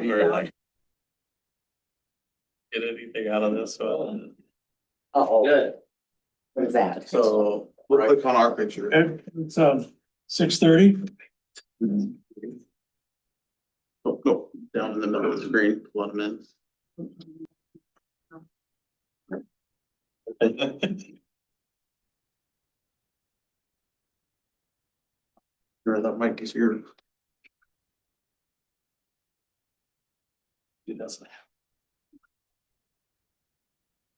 Or like. Get anything out of this, so. Uh-oh, Good. what is that? So. We'll click on our picture. It's 6:30. Go down in the middle of the screen, let them in. Or that mic is here. It doesn't.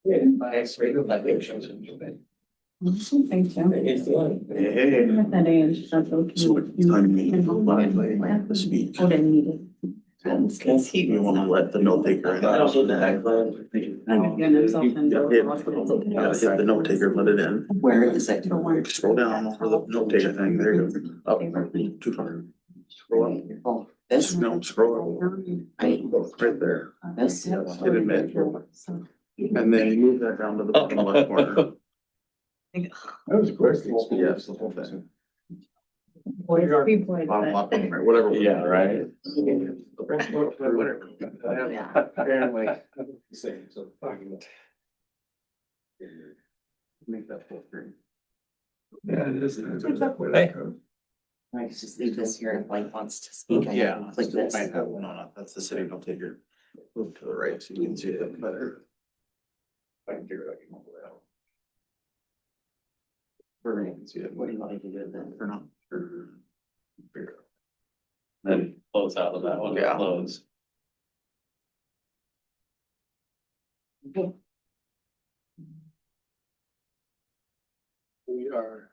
Thank you. Hey. That age, that's okay. So it's time me to speak. Oh, didn't need it. Because he We was wanna not. let the note taker in. I'm getting himself in. Gotta hit the note taker, let it in. Where is it? Scroll down over the note taker thing, there you go. Up, too far. Scroll up. Oh, this? No, scroll up. Right there. This? Hit admit. And then move that down to the bottom left corner. That was quick. Yes, the whole thing. Bottom left, right, whatever. Yeah, right. Make that full screen. Yeah, it is. Hey. I just leave this here if Mike wants to speak. I Yeah. can click this. Might have one on it. That's the city note taker. Move to the right so you can see it better. If I can figure it out, I can move it out. Or you can see it. What do you want me to do then? Or not. Or- figure it out. Then close out of that one, Yeah. close. We are.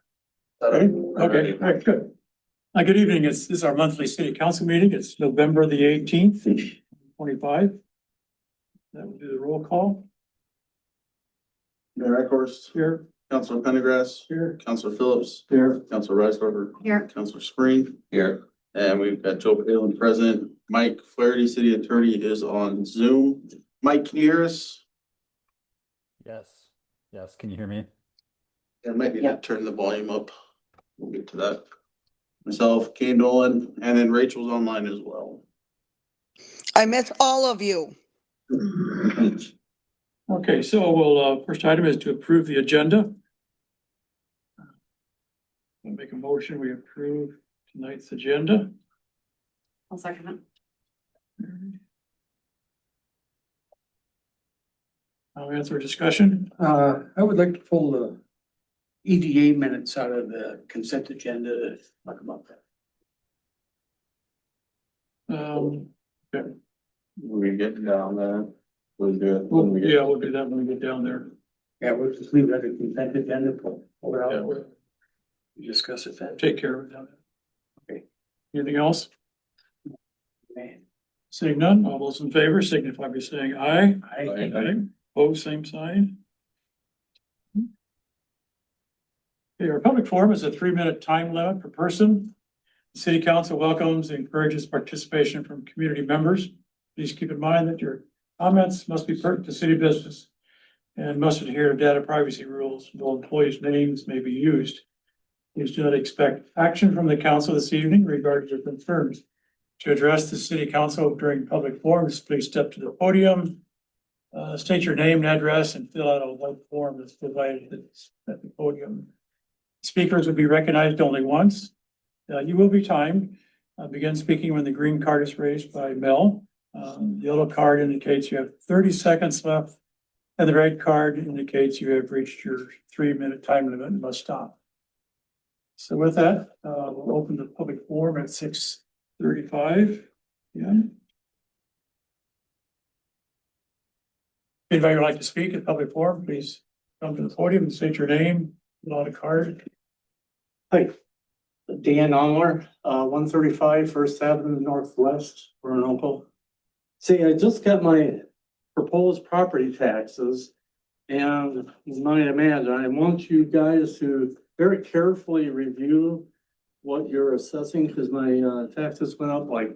Okay, all right, good. Good evening. This is our monthly city council meeting. It's November the 18th, 25. That would be the roll call Mayor Eckhorst, here, Councilor Pendergrass, here, Councilor Phillips, here. Councilor Riceover. Here. Councilor Spring, Here. and we've got Joe Palin present. Mike Flaherty, city attorney, is on Zoom. Mike, can you hear us? Yes, yes, can you hear me? I might need to Yeah. turn the volume up. We'll get to that. Myself, Kane Dolan, and then Rachel's online as well. I miss all of you. Okay, so first item is to approve the agenda. I'll make a motion, we approve tonight's agenda. I'll second it. I'll answer discussion. I would like to pull the EDA minutes out of the consent agenda, talk about that. Okay, We get down there. We'll do it. when we get- yeah, we'll do that when we get down there. Yeah, we'll just leave it at the consent agenda, pull it Yeah, out. we'll Discuss it then. take care of it down there. Okay. Anything else? Man. Seeing none, all those in favor signify by saying aye. I, Opposed, same sign. Okay, our public forum is a 3-minute time limit per person. The city council welcomes and encourages participation from community members. Please keep in mind that your comments must be pertinent to city business and must adhere to data privacy rules. No employees' names may be used. Please do not expect action from the council this evening regarding your concerns. To address the city council during public forums, please step to the podium. State your name and address and fill out a white form that's provided at the podium. Speakers will be recognized only once. You will be timed. Begin speaking when the green card is raised by Mel. The yellow card indicates you have 30 seconds left, and the red card indicates you have reached your 3-minute time limit and must stop. So with that, we'll open the public forum at 6:35. Yeah. Anybody would like to speak at public forum, please come to the podium and state your name, fill out a card. Hi, Dan Onler, 135 First Avenue Northwest, Roanoke. See, I just got my proposed property taxes. And you might imagine, I want you guys to very carefully review what you're assessing, because my taxes went up like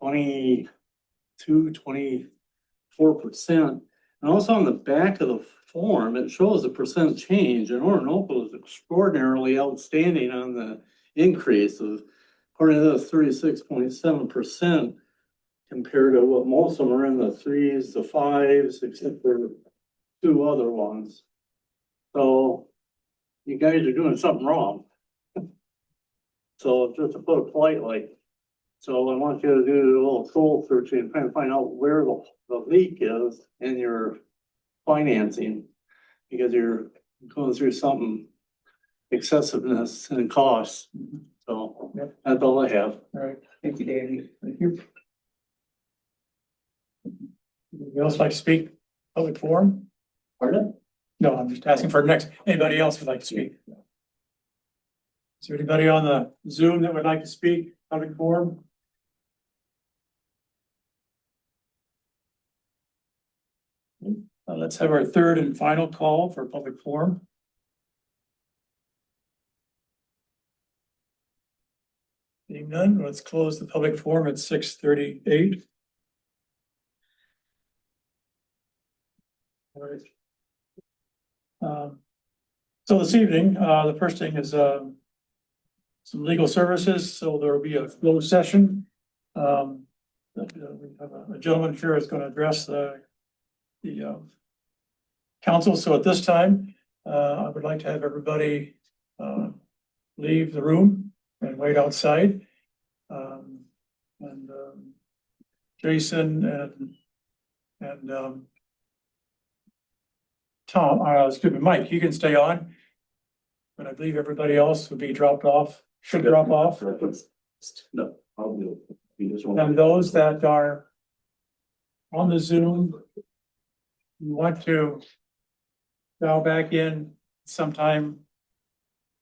24%. And also on the back of the form, it shows the percent change, and Orinoco is extraordinarily outstanding on the increase of, according to this, 36.7%. compared to what most of them are in the 3s, the 5s, except for 2 other ones. So you guys are doing something wrong. So just to put it politely, so I want you to do a little soul searching and try and find out where the leak is in your financing. Because you're going through something excessiveness and costs. So that's all I have. All right, thank you, Danny. Thank you. Anybody else like to speak? Public forum? Pardon? No, I'm just asking for next, anybody else would like to speak? Is there anybody on the Zoom that would like to speak, public forum? Let's have our third and final call for public forum. Seeing none, let's close the public forum at 6:38. All right. So this evening, the first thing is, some legal services, so there will be a closed session. We have a gentleman here is going to address the council, so at this time, I would like to have everybody, leave the room and wait outside. Jason and Tom, excuse me, Mike, you can stay on. But I believe everybody else would be dropped off, should drop off. No, I'll do it. You just want- And those that are on the Zoom, you want to dial back in sometime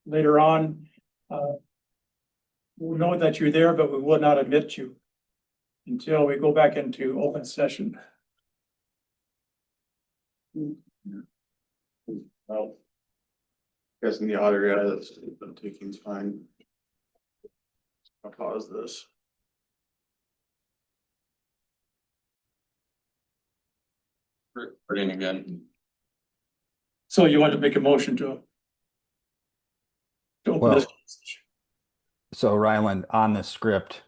later on. We'll know that you're there, but we will not admit you until we go back into open session. Well, guessing the audio guy that's been taking is fine. I'll pause this. Recording again. So you want to make a motion to open Well, this? So Ryland, on the script,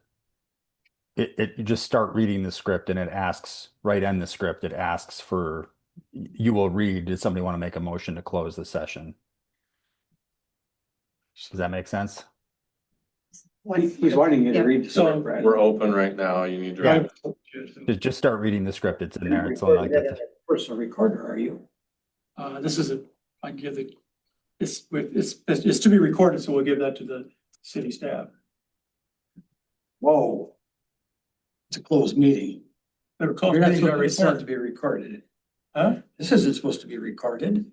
you just start reading the script and it asks, right in the script, it asks for, you will read, did somebody want to make a motion to close the session? Does that make sense? He's wanting you to read the So- script, right? We're open right now. You need to. Yeah. Just start reading the script, it's in there. It's only like that. Personal recorder, are you? This is I give the, it's to be recorded, so we'll give that to the city staff. Whoa. It's a closed meeting. They're called. You're not even required to be recorded. Huh? This isn't supposed to be recorded.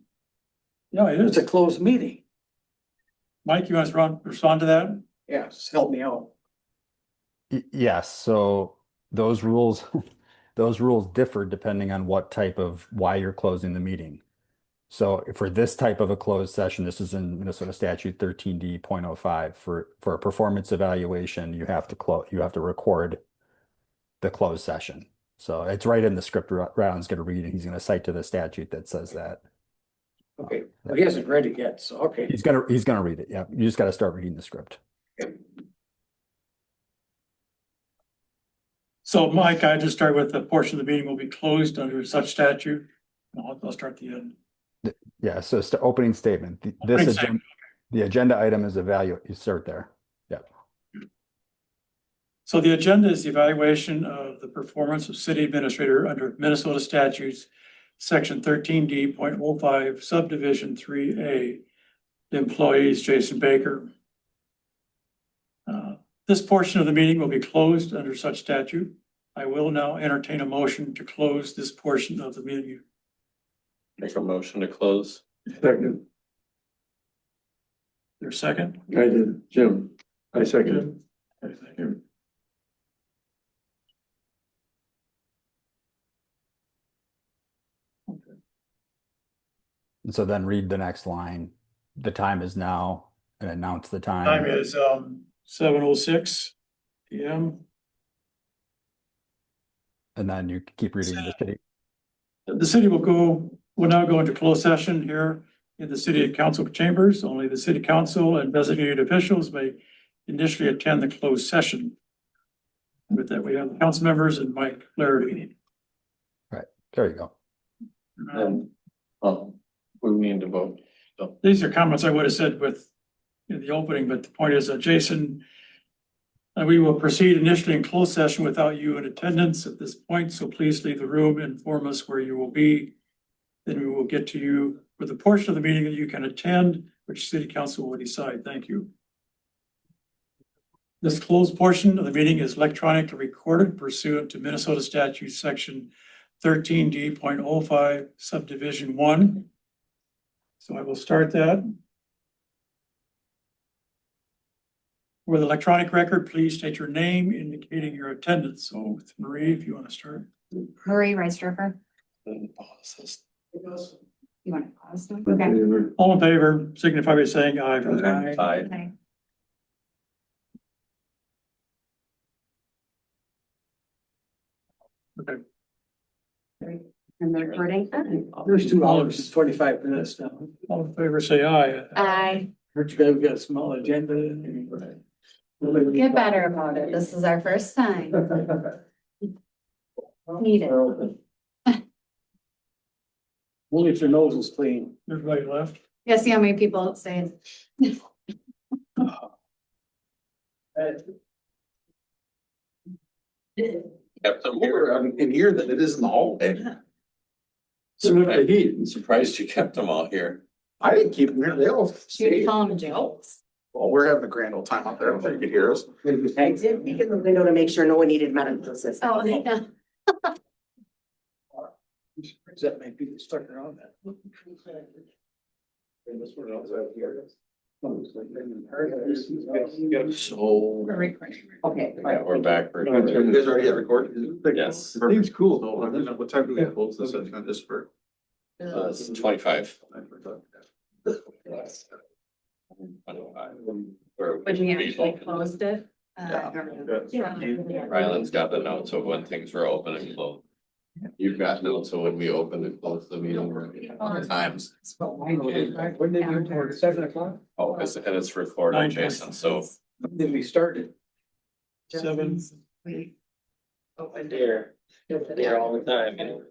Yeah, it It's is. a closed meeting. Mike, you want to respond to that? Yeah, just help me out. Yes, so those rules, those rules differ depending on what type of, why you're closing the meeting. So for this type of a closed session, this is in Minnesota statute 13D.05 for a performance evaluation, you have to record the closed session. So it's right in the script Ryland's going to read and he's going to cite to the statute that says that. Okay, well, he hasn't read it yet, so, okay. He's gonna read it. Yeah, you just got to start reading the script. So Mike, I just start with the portion of the meeting will be closed under such statute. I'll start the end. Yeah, so it's the opening statement. Opening statement. The agenda item is you start there. Yeah. So the agenda is the evaluation of the performance of city administrator under Minnesota statutes, section 13D.05, subdivision 3A, the employees Jason Baker. This portion of the meeting will be closed under such statute. I will now entertain a motion to close this portion of the meeting. Make a motion to close. Second. There's a second? I did, Jim. I second. Okay, thank you. And so then read the next line. The time is now and announce the time. Time is 7:06 PM. And then you keep reading the city. The city will now go into closed session here in the city council chambers. Only the city council and designated officials may initially attend the closed session. With that, we have council members and Mike Flaherty. There you go. We need to vote. These are comments I would have said with in the opening, but the point is that Jason, we will proceed initially in closed session without you in attendance at this point, so please leave the room, inform us where you will be. Then we will get to you with a portion of the meeting that you can attend, which city council will decide. Thank you. This closed portion of the meeting is electronically recorded pursuant to Minnesota statute section 13D.05 subdivision 1. So I will start that. For the electronic record, please state your name indicating your attendance. So with Marie, if you want to start. Marie Rice-Draper. You want to pause? Okay. All in favor, signify by saying aye. Aye. Okay. Okay. And the recording? There's 2 hours, 45 minutes now. All in favor, say aye. Aye. Heard you guys got a small agenda. Get better about it. This is our first time. Need it. Only if your nose is clean. Everybody left? Yeah, see how many people say. Kept them here, in here than it is in the hallway. So look at the heat. I'm surprised you kept them all here. I didn't keep them here, they all You stayed. call them jokes? Well, we're having a grand old time out there, I don't think you could hear us. I did peek in the window to make sure no one needed medical assistance. Oh, yeah. That might be stuck around that. So. We're recording. Okay. Yeah, we're back. You guys already have recorded? Yes. Seems cool though, and then what time do we close this, I think just for? It's 25. When we actually closed it. Yeah. Ryland's got the notes of when things were open and closed. You've got notes of when we opened and closed the meeting, the times. When did you record? 7 o'clock? Oh, and it's recorded, Jason, so. Then we started. 7. There all the time, you know.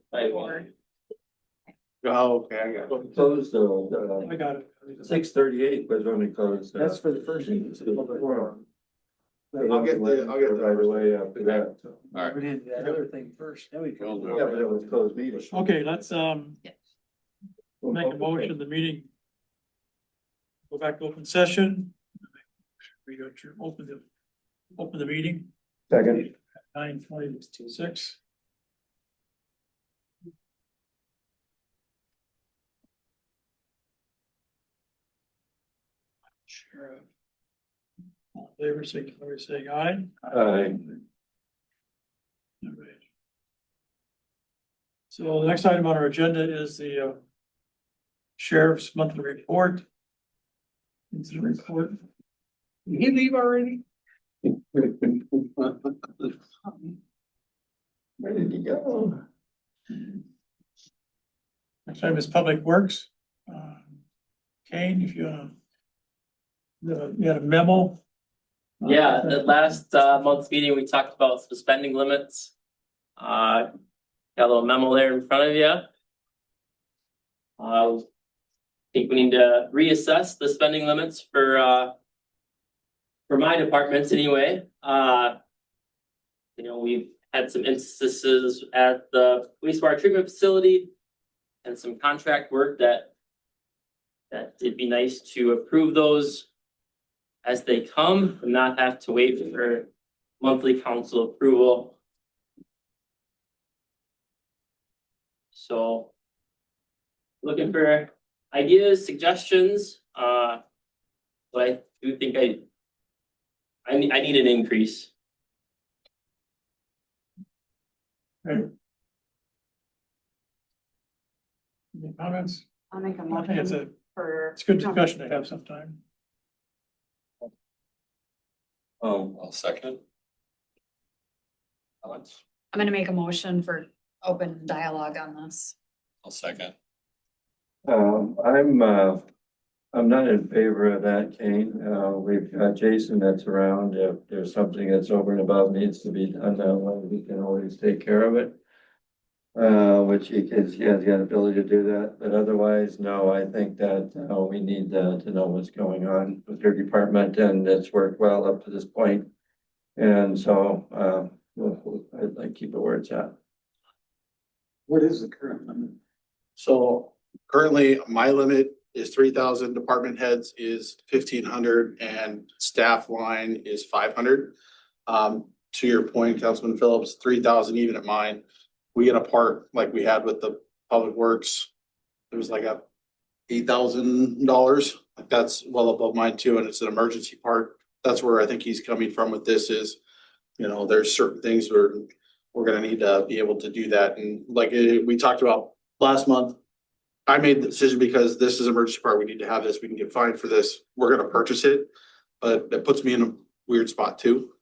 Oh, okay, I got it. Closed, I got it. 6:38 was when we closed. That's for the first meeting. I'll get the right away after that. All right. We did that other thing first, then we. We'll do Yeah, but it was closed meeting. Okay, let's make a motion, the meeting. Go back to open session. We go to open the meeting, Second. 9:26. Sheriff. All in favor, signify by saying aye. Aye. All right. So the next item on our agenda is the sheriff's monthly report. Incident report. Did he leave already? Where did he go? Next item is Public Works. Kane, if you you had a memo. Yeah, at last month's meeting, we talked about suspending limits. Got a little memo there in front of you. I think we need to reassess the spending limits for my departments anyway. You know, we've had some instances at the wastewater treatment facility and some contract work that it'd be nice to approve those as they come and not have to wait for monthly council approval. So looking for ideas, suggestions, but I do think I need an increase. Okay. Any comments? I'll make a I think it's motion for. it's a good discussion to have sometime. I'll second. Comments? I'm gonna make a motion for open dialogue on this. I'll second. I'm I'm not in favor of that, Kane. We've got Jason that's around. If there's something that's over and above needs to be done, we can always take care of it. Which he has the ability to do that, but otherwise, no, I think that, we need to know what's going on with your department, and it's worked well up to this point. And so, I'd like to keep it where it's at. What is the current limit? So currently, my limit is 3,000, department heads is 1,500, and staff line is 500. To your point, Councilman Phillips, 3,000 even at mine. We get a part like we had with the Public Works. It was like a $8,000. Like that's well above mine too, and it's an emergency part. That's where I think he's coming from with this is, there's certain things where we're gonna need to be able to do that. And like we talked about last month, I made the decision because this is an emergency part. We need to have this. We can get fined for this. We're gonna purchase it, but it puts me in a weird spot too.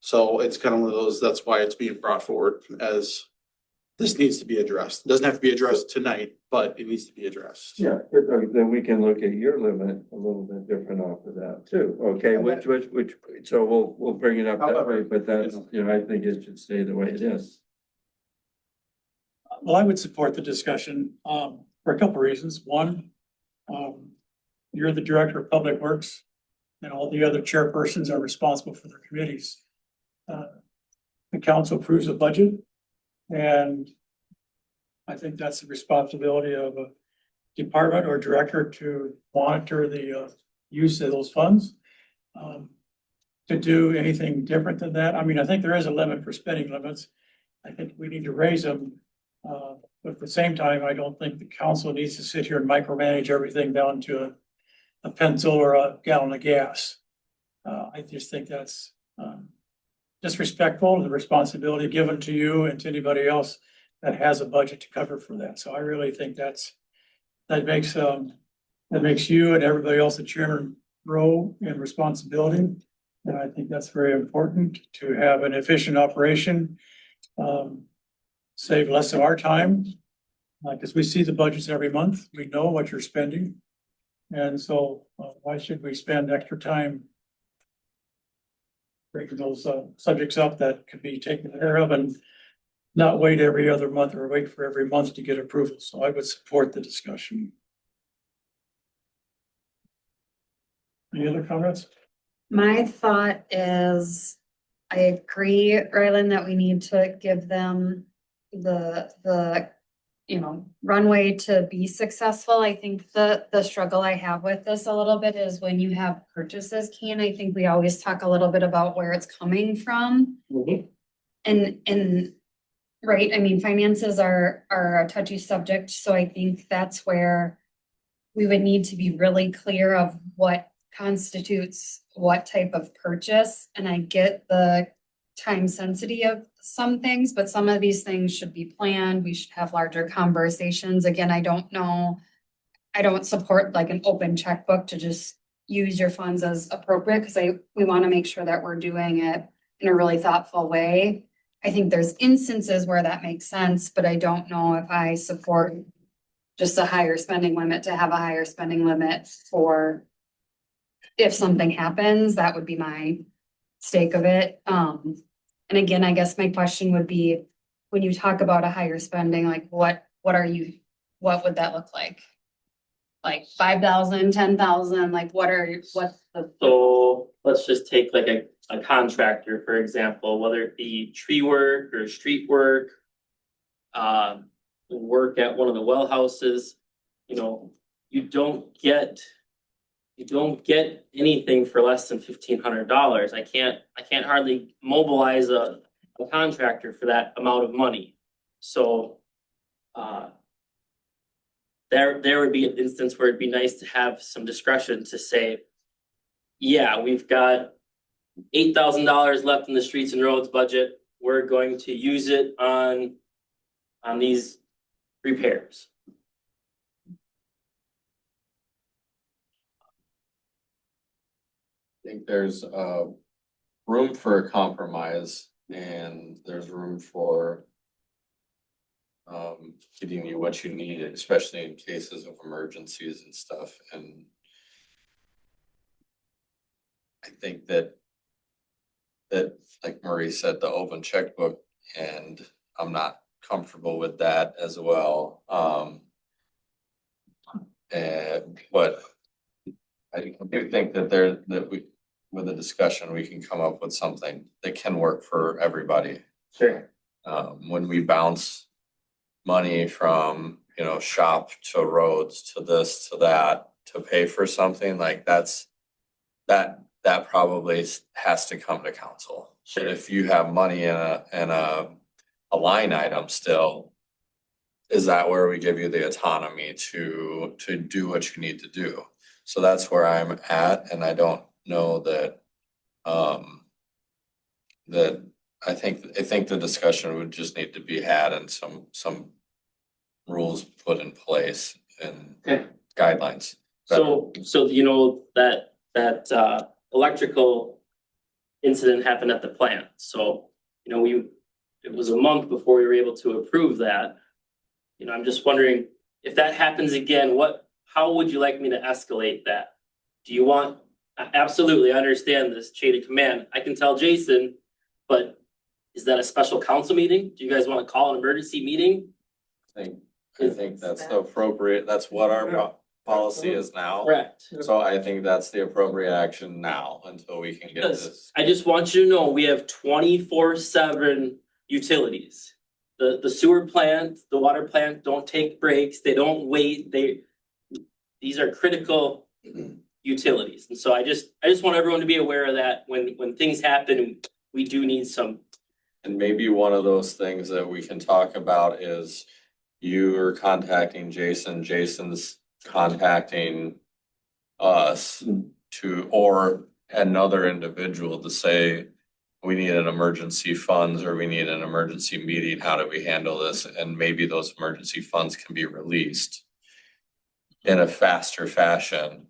So it's kind of one of those, that's why it's being brought forward as this needs to be addressed. It doesn't have to be addressed tonight, but it needs to be addressed. Yeah, then we can look at your limit a little bit different off of that too. Okay, which, so we'll bring it up that way, but that's, I think it should stay the way it is. Well, I would support the discussion, for a couple of reasons. One, you're the Director of Public Works and all the other chairpersons are responsible for their committees. The council approves a budget. And I think that's the responsibility of a department or director to monitor the use of those funds. To do anything different than that, I mean, I think there is a limit for spending limits. I think we need to raise them. But at the same time, I don't think the council needs to sit here and micromanage everything down to a pencil or a gallon of gas. I just think that's disrespectful to the responsibility given to you and to anybody else that has a budget to cover for that. So I really think that makes you and everybody else, the chairman, grow in responsibility. And I think that's very important to have an efficient operation, save less of our time. Because we see the budgets every month, we know what you're spending. And so why should we spend extra time breaking those subjects up that could be taken care of and not wait every other month or wait for every month to get approval. So I would support the discussion. Any other comments? My thought is, I agree, Ryland, that we need to give them the runway to be successful. I think the struggle I have with this a little bit is when you have purchases, I think we always talk a little bit about where it's coming from. And right, I mean, finances are a touchy subject, so I think that's where we would need to be really clear of what constitutes what type of purchase. And I get the time sensitivity of some things, but some of these things should be planned. We should have larger conversations. Again, I don't support like an open checkbook to just use your funds as appropriate, because we want to make sure that we're doing it in a really thoughtful way. I think there's instances where that makes sense, but I don't know if I support just a higher spending limit to have a higher spending limit for if something happens. That would be my stake of it. And again, I guess my question would be, when you talk about a higher spending, like what would that look like? Like 5,000, 10,000, like what's the? So let's just take like a contractor, for example, whether it be tree work or street work, work at one of the well houses, you don't get anything for less than $1,500. I can't hardly mobilize a contractor for that amount of money. So there would be an instance where it'd be nice to have some discretion to say, yeah, we've got $8,000 left in the streets and roads budget. We're going to use it on these repairs. I think there's room for a compromise, and there's room for getting you what you need, especially in cases of emergencies and stuff. And I think that like Murray said, the open checkbook, and I'm not comfortable with that as well. But I do think that with a discussion, we can come up with something that can work for everybody. Sure. When we bounce money from, shop to roads to this to that to pay for something like that probably has to come to council. But if you have money in a line item still, is that where we give you the autonomy to do what you need to do? So that's where I'm at, and I don't know that that I think the discussion would just need to be had and some rules put in place and Okay. guidelines. So that electrical incident happened at the plant, so, it was a month before we were able to approve that. I'm just wondering, if that happens again, how would you like me to escalate that? Do you want, absolutely, I understand this chain of command, I can tell Jason, but is that a special council meeting? Do you guys wanna call an emergency meeting? I think that's the appropriate, that's what our policy is now. Correct. So I think that's the appropriate action now until we can get Because this. I just want you to know, we have 24/7 utilities. The sewer plant, the water plant don't take breaks, they don't wait, these are critical utilities. And so I just want everyone to be aware of that when things happen, we do need some. And maybe one of those things that we can talk about is you are contacting Jason, Jason's contacting us or another individual to say, we need an emergency funds or we need an emergency meeting. How do we handle this? And maybe those emergency funds can be released in a faster fashion.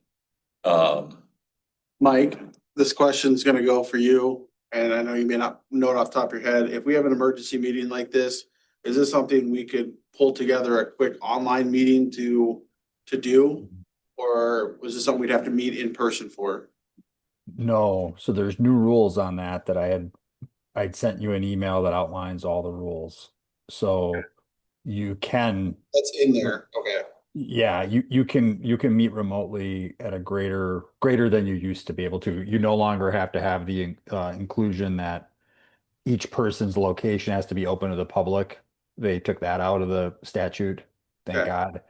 Mike, this question's gonna go for you, and I know you may not know it off the top of your head. If we have an emergency meeting like this, is this something we could pull together a quick online meeting to do? Or was this something we'd have to meet in person for? No, so there's new rules on that I'd sent you an email that outlines all the rules. So you can, That's in there, okay. yeah, you can meet remotely at a greater than you used to be able to. You no longer have to have the inclusion that each person's location has to be open to the public. They took that out of the statute, thank Okay. God.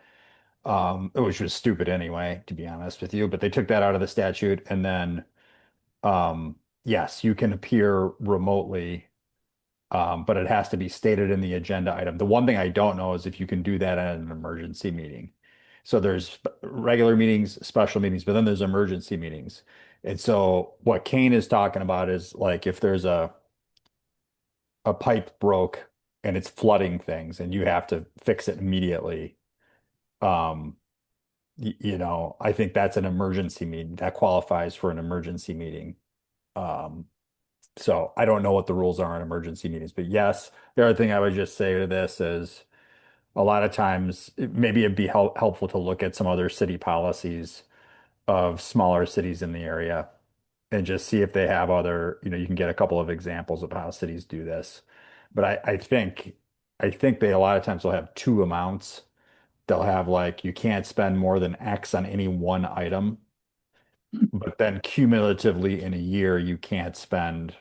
Which was stupid anyway, to be honest with you, but they took that out of the statute, and then yes, you can appear remotely, but it has to be stated in the agenda item. The one thing I don't know is if you can do that at an emergency meeting. So there's regular meetings, special meetings, but then there's emergency meetings. And so what Kane is talking about is like if there's a pipe broke and it's flooding things and you have to fix it immediately. I think that's an emergency meeting that qualifies for an emergency meeting. So I don't know what the rules are on emergency meetings, but yes, the other thing I would just say to this is a lot of times maybe it'd be helpful to look at some other city policies of smaller cities in the area and just see if they have other, you can get a couple of examples of how cities do this. But I think they a lot of times will have two amounts. They'll have like you can't spend more than X on any one item, but then cumulatively in a year you can't spend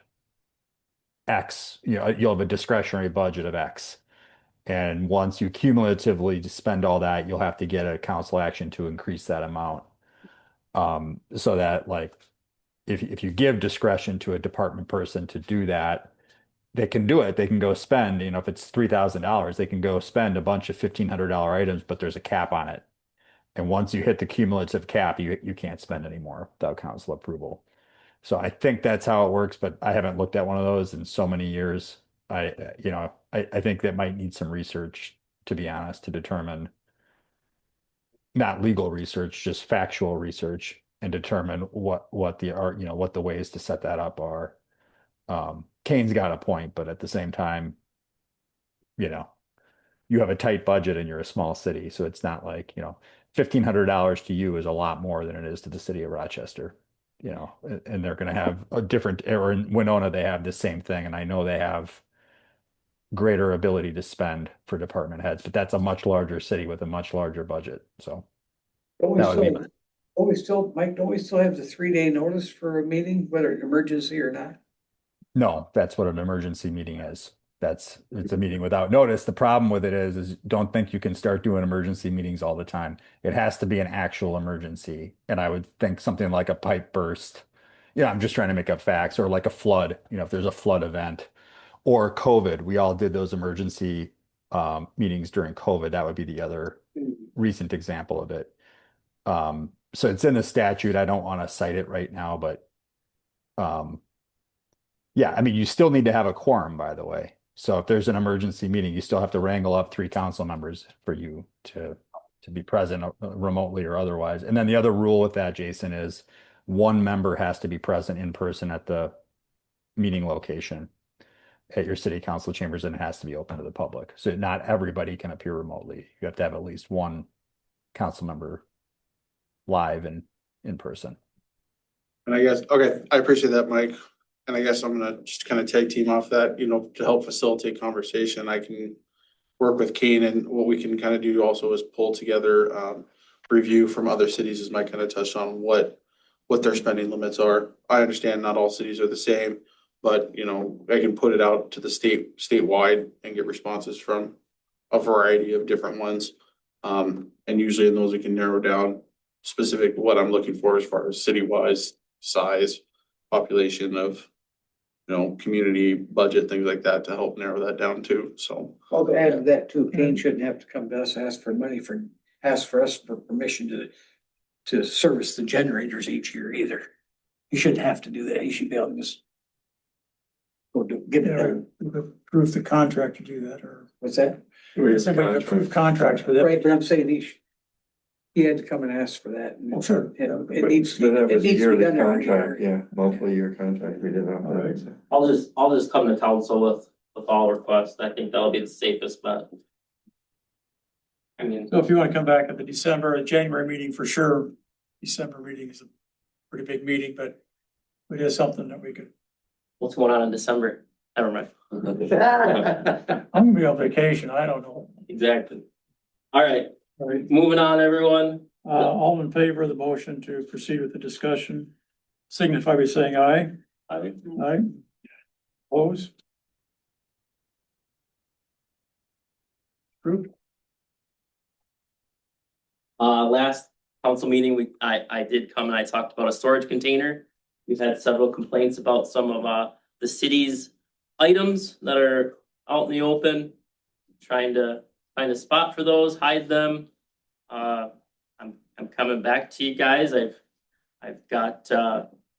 X. You'll have a discretionary budget of X. And once you cumulatively spend all that, you'll have to get a council action to increase that amount. So that like if you give discretion to a department person to do that, they can do it. They can go spend, if it's $3,000, they can go spend a bunch of $1,500 items, but there's a cap on it. And once you hit the cumulative cap, you can't spend anymore without council approval. So I think that's how it works, but I haven't looked at one of those in so many years. I think that might need some research, to be honest, to determine, not legal research, just factual research, and determine what the ways to set that up are. Kane's got a point, but at the same time, you have a tight budget and you're a small city, so it's not like, $1,500 to you is a lot more than it is to the city of Rochester. you know, and they're gonna have a different, or in Winona, they have the same thing, and I know they have greater ability to spend for department heads, but that's a much larger city with a much larger budget, so. Don't That would be Mike, don't we still have the 3-day notice for a meeting, whether emergency or not? No, that's what an emergency meeting is. It's a meeting without notice. The problem with it is don't think you can start doing emergency meetings all the time. It has to be an actual emergency. And I would think something like a pipe burst. Yeah, I'm just trying to make up facts, or like a flood, you know, if there's a flood event or COVID. We all did those emergency meetings during COVID. That would be the other recent example of it. So it's in the statute. I don't want to cite it right now, but yeah, I mean, you still need to have a quorum, by the way. So if there's an emergency meeting, you still have to wrangle up 3 council members for you to be present remotely or otherwise. And then the other rule with that, Jason, is 1 member has to be present in person at the meeting location at your city council chambers, and it has to be open to the public. So not everybody can appear remotely. You have to have at least 1 council member live and in person. And I guess, okay, I appreciate that, Mike. And I guess I'm gonna just kind of tag team off that, you know, to help facilitate conversation. I can work with Kane, and what we can kind of do also is pull together review from other cities, as Mike kind of touched on, what their spending limits are. I understand not all cities are the same, but you know, I can put it out to the statewide and get responses from a variety of different ones. And usually in those we can narrow down specific what I'm looking for as far as city-wise size, population of, you know, community budget, things like that, to help narrow that down too, so. I'll add to that too, Kane shouldn't have to come to us, ask for us for permission to service the generators each year either. He shouldn't have to do that. He should be able to just get it done. Approve the contract to do that, or What's that? somebody approve contracts for that. Right, but I'm saying he had to come and ask for that. Oh, sure. And it needs, But that it was a needs to be yearly done every contract, year. yeah, multi-year contract we did on All right. that. I'll just come to council with all requests. I think that'll be the safest bet. I mean, So if you want to come back at the December or January meeting, for sure, December meeting is a pretty big meeting, but it is something that we could, what's going on in December? Never mind. I'm gonna be on vacation, I don't know. Exactly. All right, All right, moving on, everyone. all in favor of the motion to proceed with the discussion, signify by saying aye. Aye. Oppose? Approved. Last council meeting, I did come and I talked about a storage container. We've had several complaints about some of the city's items that are out in the open. Trying to find a spot for those, hide them. I'm coming back to you guys. I've got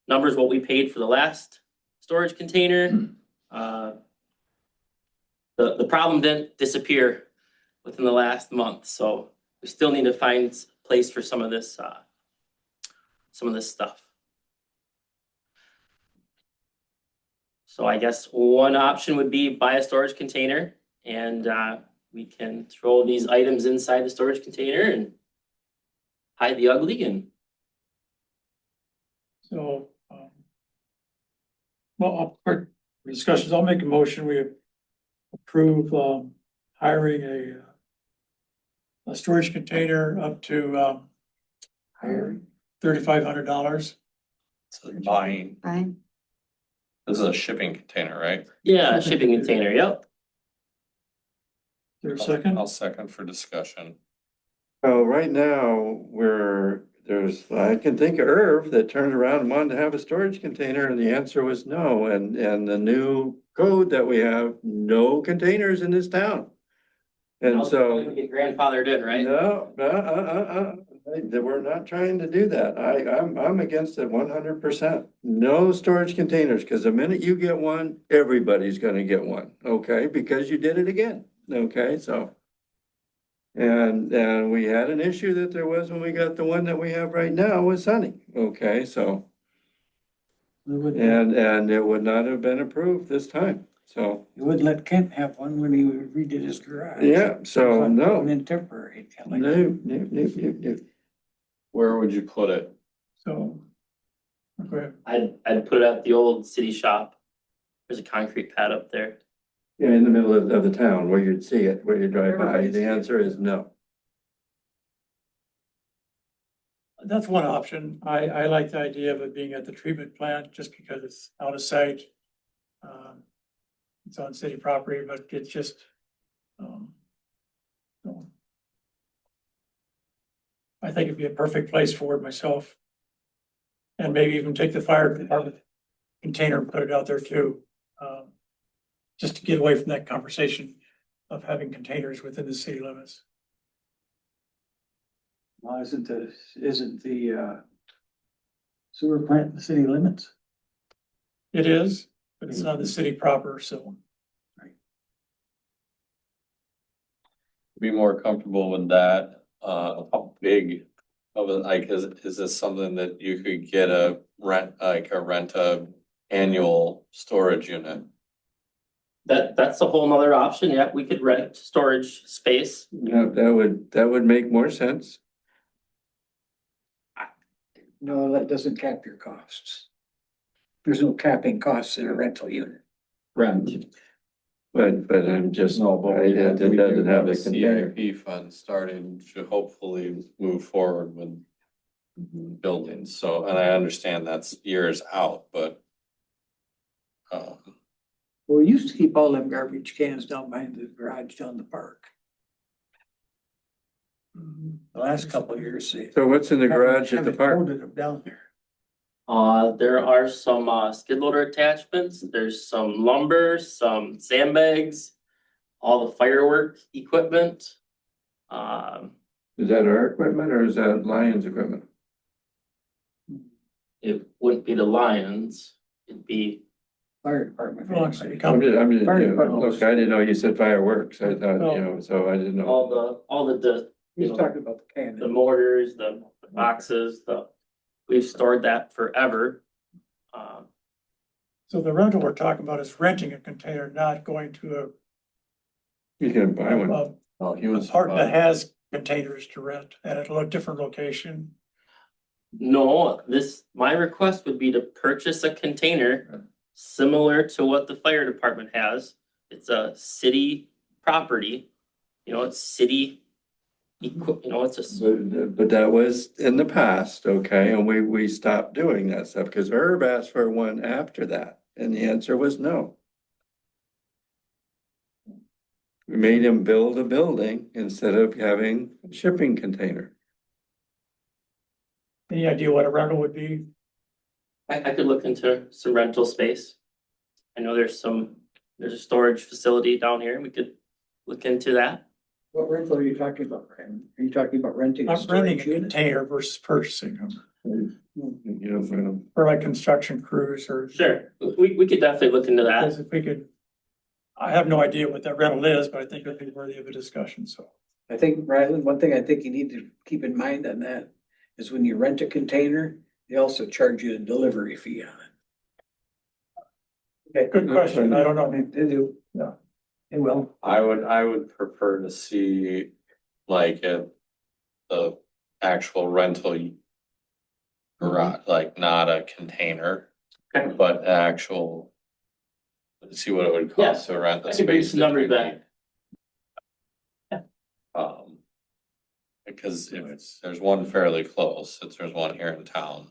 numbers what we paid for the last storage container. The problem didn't disappear within the last month, so we still need to find a place for some of this stuff. So I guess one option would be buy a storage container, and we can throw these items inside the storage container and hide the ugly. And So, well, for discussions, I'll make a motion, we approve, hiring a storage container up to, $3,500. So they're buying, Fine. this is a shipping container, right? yeah, shipping container, yep. Is there a second? I'll second for discussion. So right now, I can think of Irv that turned around and wanted to have a storage container, and the answer was no, and the new code that we have, no containers in this town. And so. Get grandfathered in, right? No, we're not trying to do that. I'm against it 100%. No storage containers, because the minute you get one, everybody's gonna get one, okay? Because you did it again, okay, so. And we had an issue that there was when we got the one that we have right now with Sunny, okay, so. And it would not have been approved this time, so. You wouldn't let Kent have one when he redid his garage. Yeah, so no. One in temporary. No. Where would you put it? So, Okay. I'd put it at the old city shop. There's a concrete pad up there. Yeah, in the middle of the town where you'd see it, where you drive by, Everybody the sees it. answer is no. That's one option. I like the idea of it being at the treatment plant just because it's out of sight. It's on city property, but it's just, so. I think it'd be a perfect place for it myself. And maybe even take the fire department container and put it out there too. Just to get away from that conversation of having containers within the city limits. Well, isn't the sewer plant in the city limits? It is, but it's not the city proper, so. Be more comfortable with that. How big of a, like, is this something that you could get a rent a annual storage unit? That's a whole nother option. Yeah, we could rent storage space. Yeah, that would make more sense. No, that doesn't cap your costs. There's no capping costs in a rental unit. Rent. But I'm just, No, but it doesn't have the a container. CIP fund starting to hopefully move forward with buildings. So, and I understand that's years out, but Well, we used to keep all them garbage cans down behind the garage down the park. The last couple of years, they. So what's in the garage at the haven't park? loaded them down there. There are some skid loader attachments. There's some lumber, some sandbags, all the firework equipment. Is that our equipment or is that Lions equipment? It wouldn't be the Lions. It'd be Fire department. Belongs to the I'm company. just, you Fire know, department. look, I didn't know you said fireworks. I thought, you know, so I didn't know. all the He's talking about the can. the mortars, the boxes, we've stored that forever. So the rental we're talking about is renting a container, not going to You can buy one. a well, he was. part that has containers to rent at a different location. No, my request would be to purchase a container similar to what the fire department has. It's a city property, it's city. It's a, But that was in the past, okay, and we stopped doing that stuff because Herb asked for one after that, and the answer was no. We made him build a building instead of having a shipping container. Any idea what a rental would be? I could look into some rental space. I know there's a storage facility down here. We could look into that. What rental are you talking about, Brandon? Are you talking about renting a I'm renting storage a unit? container versus purchasing them You know, for like construction crews or. Sure, we could definitely look into that. Because if we could, I have no idea what that rental is, but I think it'd be worthy of a discussion, so. I think, Ryland, one thing I think you need to keep in mind on that is when you rent a container, they also charge you a delivery fee on it. Okay, good question. I don't know. They do. Yeah. They will. I would prefer to see like the actual rental garage, like not a container, Okay. but actual. See what it would cost to rent the I could bring space. some that numbers we back. need. Because there's one fairly close, there's one here in town.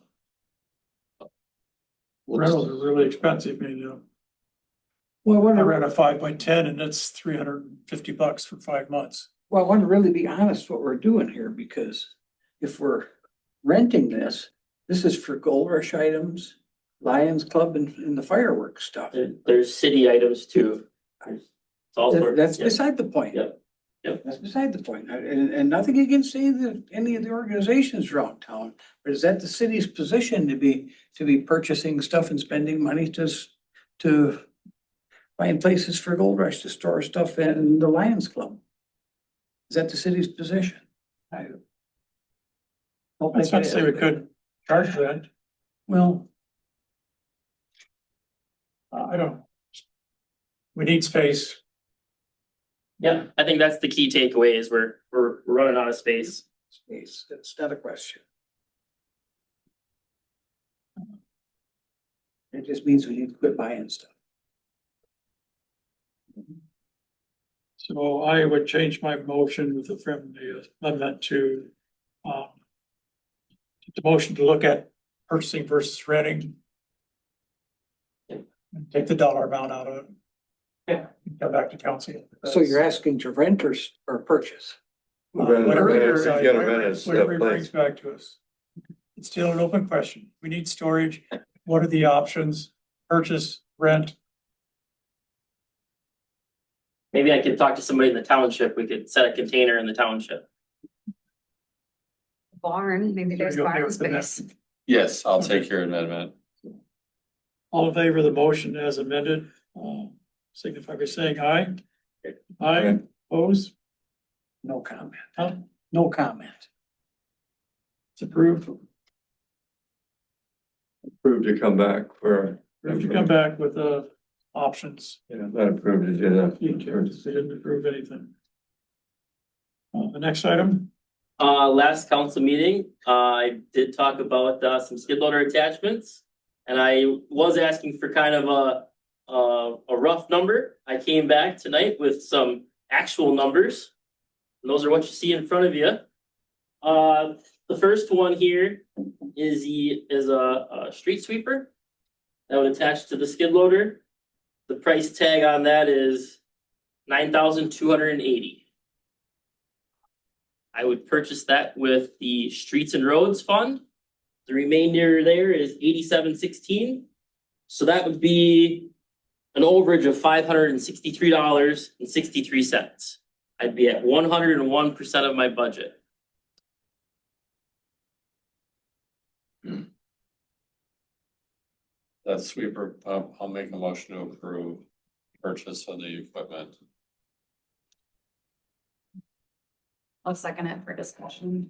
Rentals are really expensive, Well, I I wonder, rent a 5x10 and it's $350 for 5 months. well, I want to really be honest what we're doing here, because if we're renting this is for Gold Rush items, Lions Club and the fireworks stuff. There's city items too. It's all sorts. That's yeah. beside the point. Yep. Yep. That's beside the point. And nothing against any of the organizations around town, but is that the city's position to be purchasing stuff and spending money to find places for Gold Rush to store stuff in the Lions Club? Is that the city's position? I don't That's think not it to say is. we could charge that. Well, I don't. We need space. Yeah, I think that's the key takeaway is we're running out of space. space, that's not a question. It just means we need to quit buying stuff. So I would change my motion with the friendly amendment to, the motion to look at purchasing versus renting. And take the dollar amount out of it. Yeah. Come back to council. So you're asking to rent or purchase? Whatever you Rent, decide, you gotta rent it, whatever he place. brings back to us. It's still an open question. We need storage. What are the options? Purchase, rent. Maybe I could talk to somebody in the township. We could set a container in the township. Barn, maybe there's You're okay barn with the space. Yes, I'll take your amendment. All in favor of the motion as amended, signify by saying aye. Aye, oppose, No comment. huh? No comment. It's approved. Approved to come back for. Approved to come back with, options. Yeah, not approved to do that. They didn't approve anything. The next item, Last council meeting, I did talk about, some skid loader attachments. And I was asking for kind of a rough number. I came back tonight with some actual numbers. And those are what you see in front of you. The first one here is a street sweeper that would attach to the skid loader. The price tag on that is $9,280. I would purchase that with the Streets and Roads Fund. The remainder there is $87.16. So that would be an overage of $563.63. I'd be at 101% of my budget. That sweeper pump, I'll make a motion to approve purchase of the equipment. I'll second it for discussion.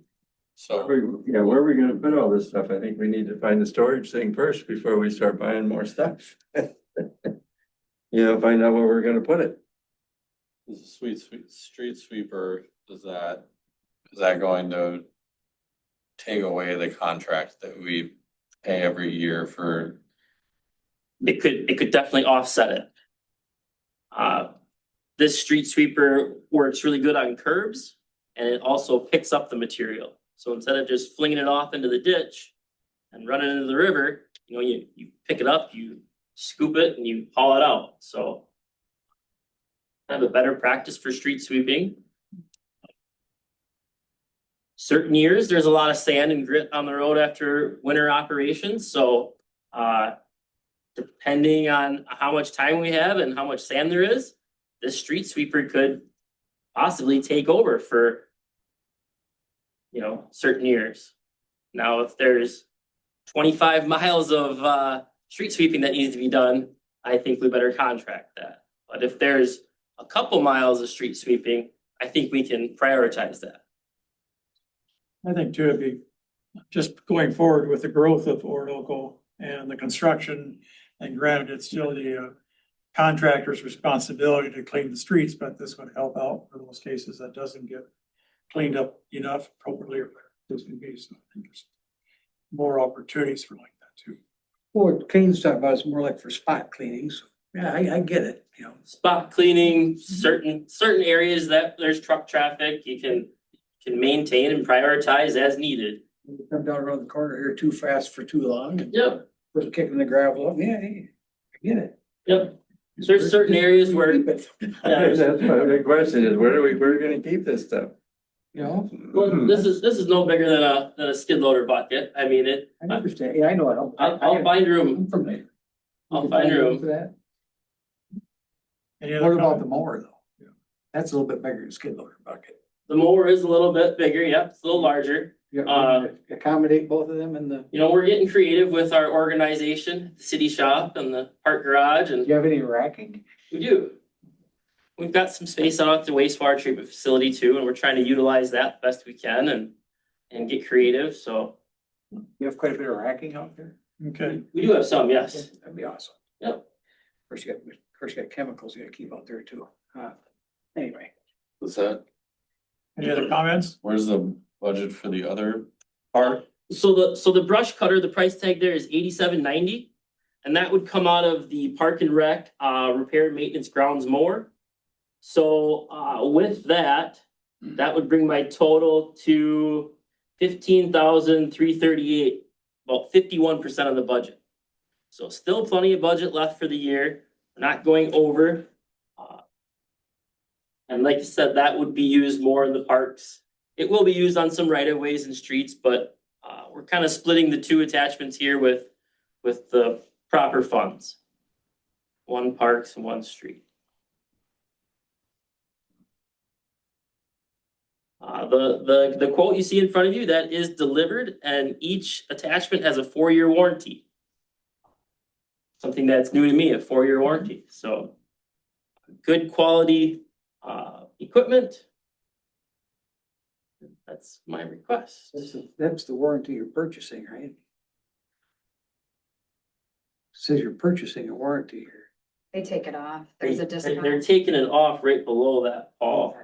So, Yeah, where are we gonna put all this stuff? I think we need to find the storage thing first before we start buying more stuff. You know, find out where we're gonna put it. the street sweeper, is that going to take away the contract that we pay every year for? It could definitely offset it. This street sweeper works really good on curbs and it also picks up the material. So instead of just flinging it off into the ditch and running into the river, you pick it up, you scoop it and you haul it out. So kind of a better practice for street sweeping. Certain years, there's a lot of sand and grit on the road after winter operations, so depending on how much time we have and how much sand there is, this street sweeper could possibly take over for certain years. Now, if there's 25 miles of street sweeping that needs to be done, I think we better contract that. But if there's a couple miles of street sweeping, I think we can prioritize that. I think too, it'd be just going forward with the growth of Orinoco and the construction. And granted, it's still the contractor's responsibility to clean the streets, but this would help out for those cases that doesn't get cleaned up enough appropriately or this can be. So I think there's more opportunities for like that too. What Kane's talking about is more like for spot cleanings. Yeah, I get it, Spot cleaning, certain areas that there's truck traffic, you can maintain and prioritize as needed. You come down around the corner here too fast for too long and Yep, we're kicking the gravel up. Yeah, I get it. yep. There's certain areas where, Keep it, yeah, That's my big question is where are we gonna keep this stuff? well, this is no bigger than a skid loader bucket. I mean, I understand. Yeah, I know it. I'll find room. I'm from there. I'll find room. For that. Any What other about the comment? mower though? That's a little bit bigger than skid loader bucket. The mower is a little bit bigger, yep, it's a little larger. You accommodate both of them in the, We're getting creative with our organization, the city shop and the park garage, do and you have any racking? we do. We've got some space out at the wastewater treatment facility too, and we're trying to utilize that best we can and get creative, so You have quite a bit of racking out there? Okay, we do have some, yes. That'd be awesome. Yep. Of course, you got chemicals you gotta keep out there too. Anyway, What's that? any other comments? Where's the budget for the other part? So the brush cutter, the price tag there is $87.90. and that would come out of the Park and Rec, repair and maintenance grounds more. So, with that, that would bring my total to 15,338, about 51% of the budget. So still plenty of budget left for the year, we're not going over. And like I said, that would be used more in the parks. It will be used on some right of ways and streets, but we're kind of splitting the two attachments here with the proper funds. One parks and one street. The quote you see in front of you, that is delivered, and each attachment has a 4-year warranty. Something that's new to me, a 4-year warranty, so good quality equipment. That's my request. That's the warranty you're purchasing, right? Says you're purchasing a warranty here. They take it off. There's a They're discount. taking it off right below that, Paul.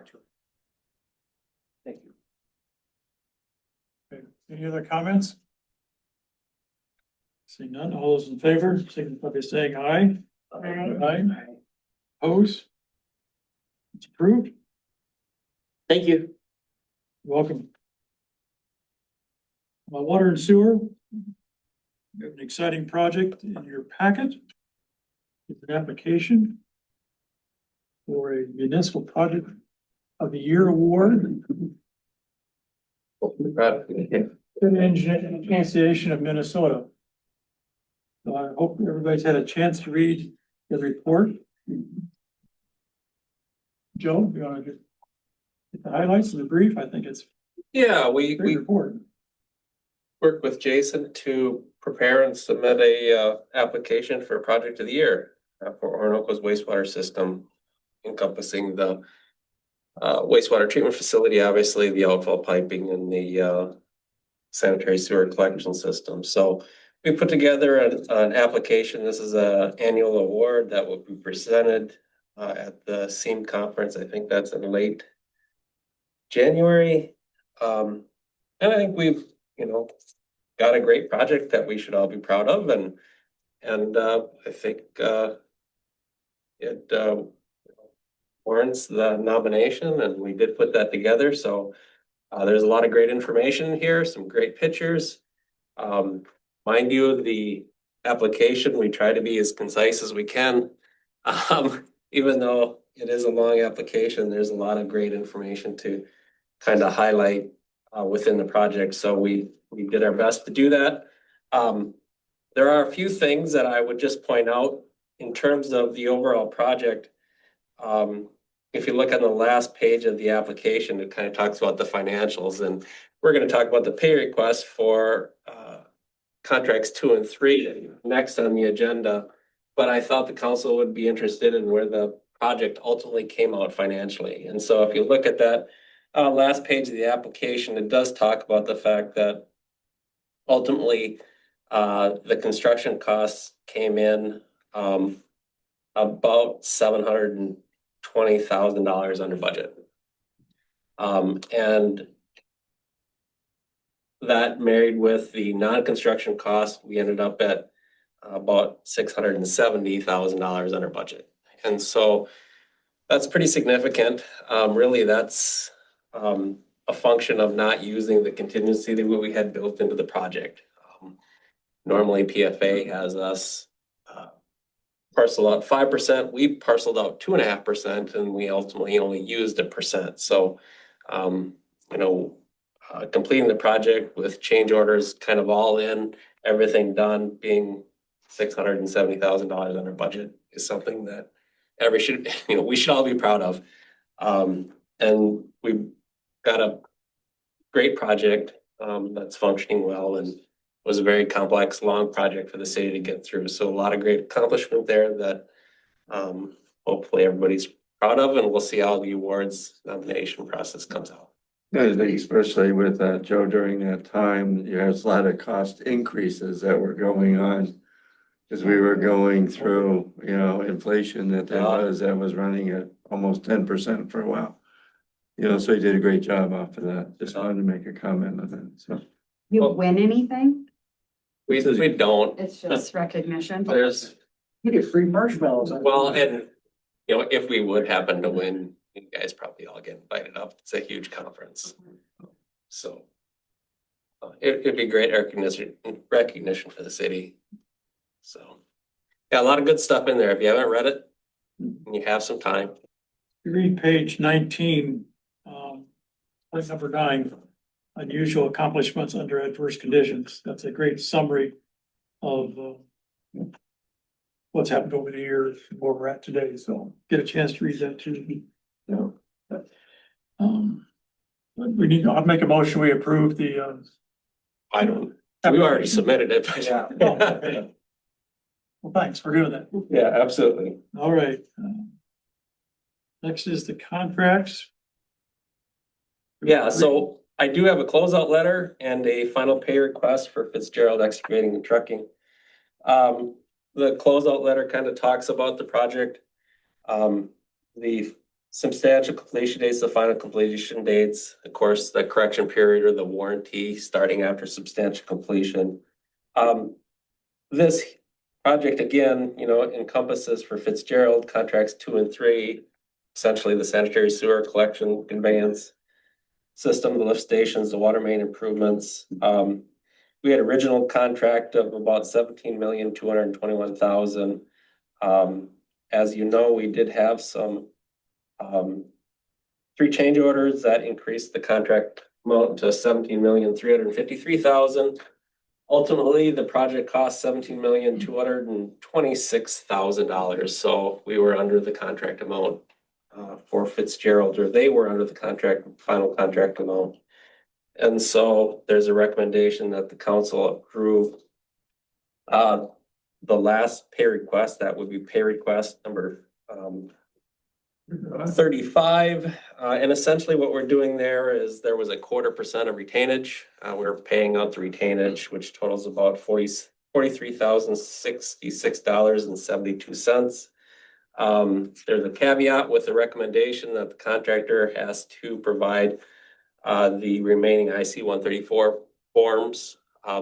Thank you. Okay, any other comments? Seeing none, all those in favor, signify by saying aye. Aye. Aye. Opposed? It's approved. Thank you. Welcome. Water and sewer. We have an exciting project in your packet. It's an application for a municipal project of the year award. The Engineering Association of Minnesota. So I hope everybody's had a chance to read the report. Joe, you want to get the highlights of the brief? I think it's Yeah, a we great report. worked with Jason to prepare and submit a application for Project of the Year for Orinoco's wastewater system, encompassing the wastewater treatment facility, obviously the outfall piping and the sanitary sewer collection system. So we put together an application. This is an annual award that will be presented at the SEAM conference. I think that's in late January. And I think we've, got a great project that we should all be proud of, and I think it warrants the nomination, and we did put that together. So there's a lot of great information here, some great pictures. Mind you, the application, we try to be as concise as we can. Even though it is a long application, there's a lot of great information to kind of highlight within the project. So we did our best to do that. There are a few things that I would just point out in terms of the overall project. If you look on the last page of the application, it kind of talks about the financials, and we're going to talk about the pay request for contracts 2 and 3 next on the agenda. But I thought the council would be interested in where the project ultimately came out financially. And so if you look at that last page of the application, it does talk about the fact that ultimately the construction costs came in about $720,000 under budget. And that married with the non-construction costs, we ended up at about $670,000 under budget. And so that's pretty significant. Really, that's a function of not using the contingency that we had built into the project. Normally PFA has us parcel out 5%. We parceled out 2.5%, and we ultimately only used 1%. So, completing the project with change orders kind of all in, everything done, being $670,000 under budget is something that we should all be proud of. And we've got a great project that's functioning well, and was a very complex, long project for the city to get through. So a lot of great accomplishment there that hopefully everybody's proud of, and we'll see how the awards nomination process comes out. I think especially with Joe, during that time, there's a lot of cost increases that were going on. Because we were going through, inflation that was running at almost 10% for a while. So he did a great job off of that. Just wanted to make a comment on that, so. You win anything? We don't, It's just recognition. there's, You get free marshmallows. well, and, you know, if we would happen to win, you guys probably all get invited up. It's a huge conference. So. It'd be great recognition for the city. So, yeah, a lot of good stuff in there. If you haven't read it, and you have some time. You read page 19, point number 9, unusual accomplishments under adverse conditions. That's a great summary of what's happened over the years, and where we're at today. So get a chance to read that too. I'll make a motion, we approve the, I don't, we already submitted it, but Oh, okay. Well, thanks for doing that. yeah, absolutely. All right. Next is the contracts. Yeah, so I do have a closeout letter and a final pay request for Fitzgerald Excavating and Trucking. The closeout letter kind of talks about the project. The substantial completion dates, the final completion dates, of course, the correction period or the warranty starting after substantial completion. This project, again, you know, encompasses for Fitzgerald contracts 2 and 3, essentially the sanitary sewer collection conveyance system, the lift stations, the water main improvements. We had original contract of about $17,221,000. As you know, we did have some 3 change orders that increased the contract amount to $17,353,000. Ultimately, the project cost $17,226,000. So we were under the contract amount for Fitzgerald, or they were under the final contract amount. And so there's a recommendation that the council approve the last pay request. That would be pay request number 35. And essentially what we're doing there is there was a 0.25% of retainage. We're paying out the retainage, which totals about $43,066.72. There's a caveat with the recommendation that the contractor has to provide the remaining IC 134 forms. I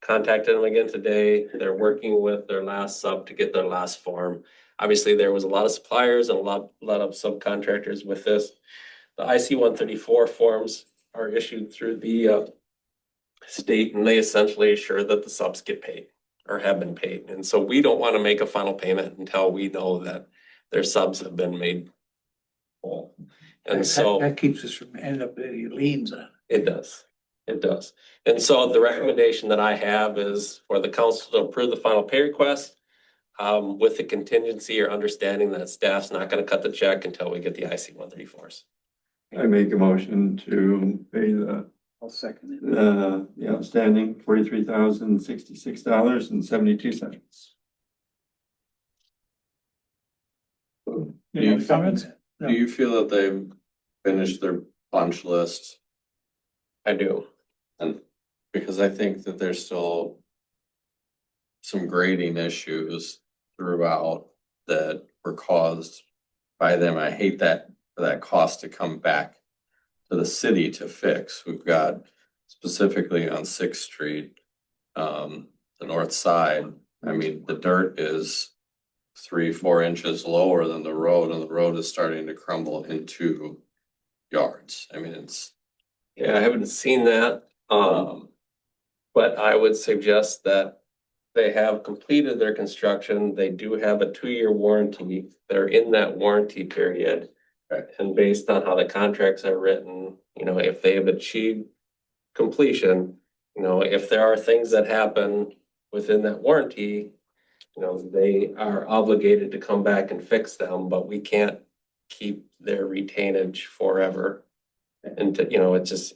contacted them again today. They're working with their last sub to get their last form. Obviously, there was a lot of suppliers and a lot of subcontractors with this. The IC 134 forms are issued through the state, and they essentially assure that the subs get paid or have been paid. And so we don't want to make a final payment until we know that their subs have been made whole. And so That keeps us from ending up with liens on it. it does. It does. And so the recommendation that I have is for the council to approve the final pay request with the contingency or understanding that staff's not going to cut the check until we get the IC 134s. I make a motion to pay I'll second it. the outstanding $43,066.72. Any other comments? Do you feel that they've finished their punch list? I do. And because I think that there's still some grading issues throughout that were caused by them. I hate that for that cost to come back to the city to fix. We've got specifically on 6th Street, the north side. I mean, the dirt is 3-4 inches lower than the road, and the road is starting to crumble into yards. I mean, it's Yeah, I haven't seen that. But I would suggest that they have completed their construction. They do have a 2-year warranty. They're in that warranty period. And based on how the contracts are written, you know, if they have achieved completion, you know, if there are things that happen within that warranty, you know, they are obligated to come back and fix them, but we can't keep their retainage forever. And, you know, that's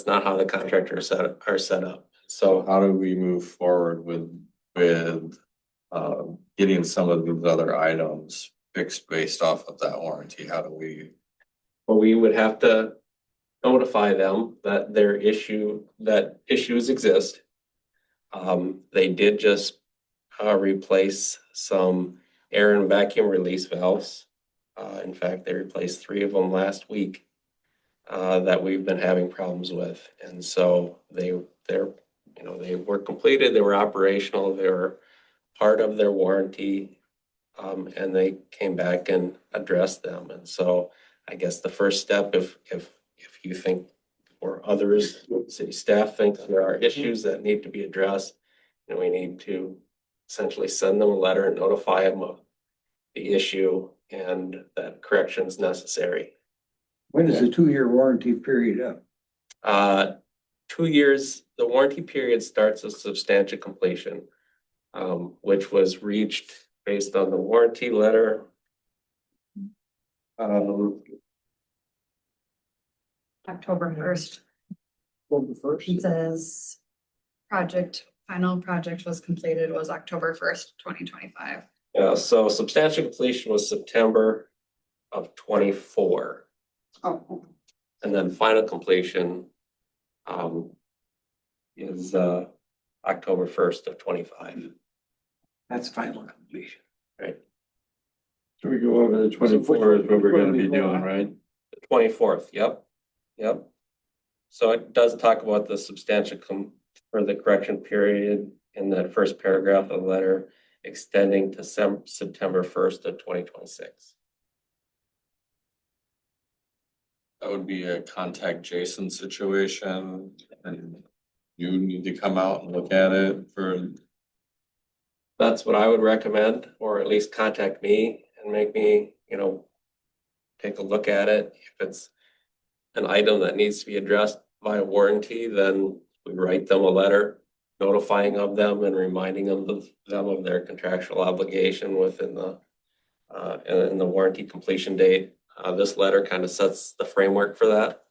not how the contractors are set up. so how do we move forward with getting some of these other items fixed based off of that warranty? How do we? Well, we would have to notify them that issues exist. They did just replace some air and vacuum release valves. In fact, they replaced 3 of them last week that we've been having problems with. And so they're you know, they were completed, they were operational, they were part of their warranty. And they came back and addressed them. And so I guess the first step, if you think or others, city staff think there are issues that need to be addressed, and we need to essentially send them a letter and notify them of the issue and that correction is necessary. When is the 2-year warranty period up? 2 years, the warranty period starts with substantial completion, which was reached based on the warranty letter. October first, October first? it says final project was completed was October 1st, 2025. Yeah, so substantial completion was September of 24. Oh, And then final completion is October 1st of 25. That's final completion. Right. So we go over the 24 is what we're gonna be doing, right? The 24th, yep. So it does talk about the substantial or the correction period in that first paragraph of the letter extending to September 1st of 2026. That would be a contact Jason situation, and you need to come out and look at it for. That's what I would recommend, or at least contact me and make me, you know, take a look at it. If it's an item that needs to be addressed via warranty, then we write them a letter notifying of them and reminding them of their contractual obligation within the in the warranty completion date. This letter kind of sets the framework for that.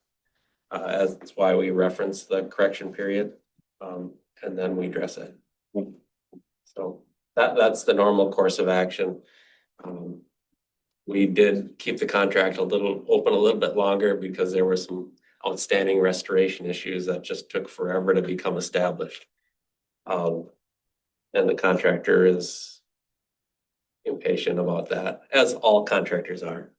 As that's why we reference the correction period, and then we address it. So that's the normal course of action. We did keep the contract open a little bit longer because there were some outstanding restoration issues that just took forever to become established. And the contractor is impatient about that, as all contractors are.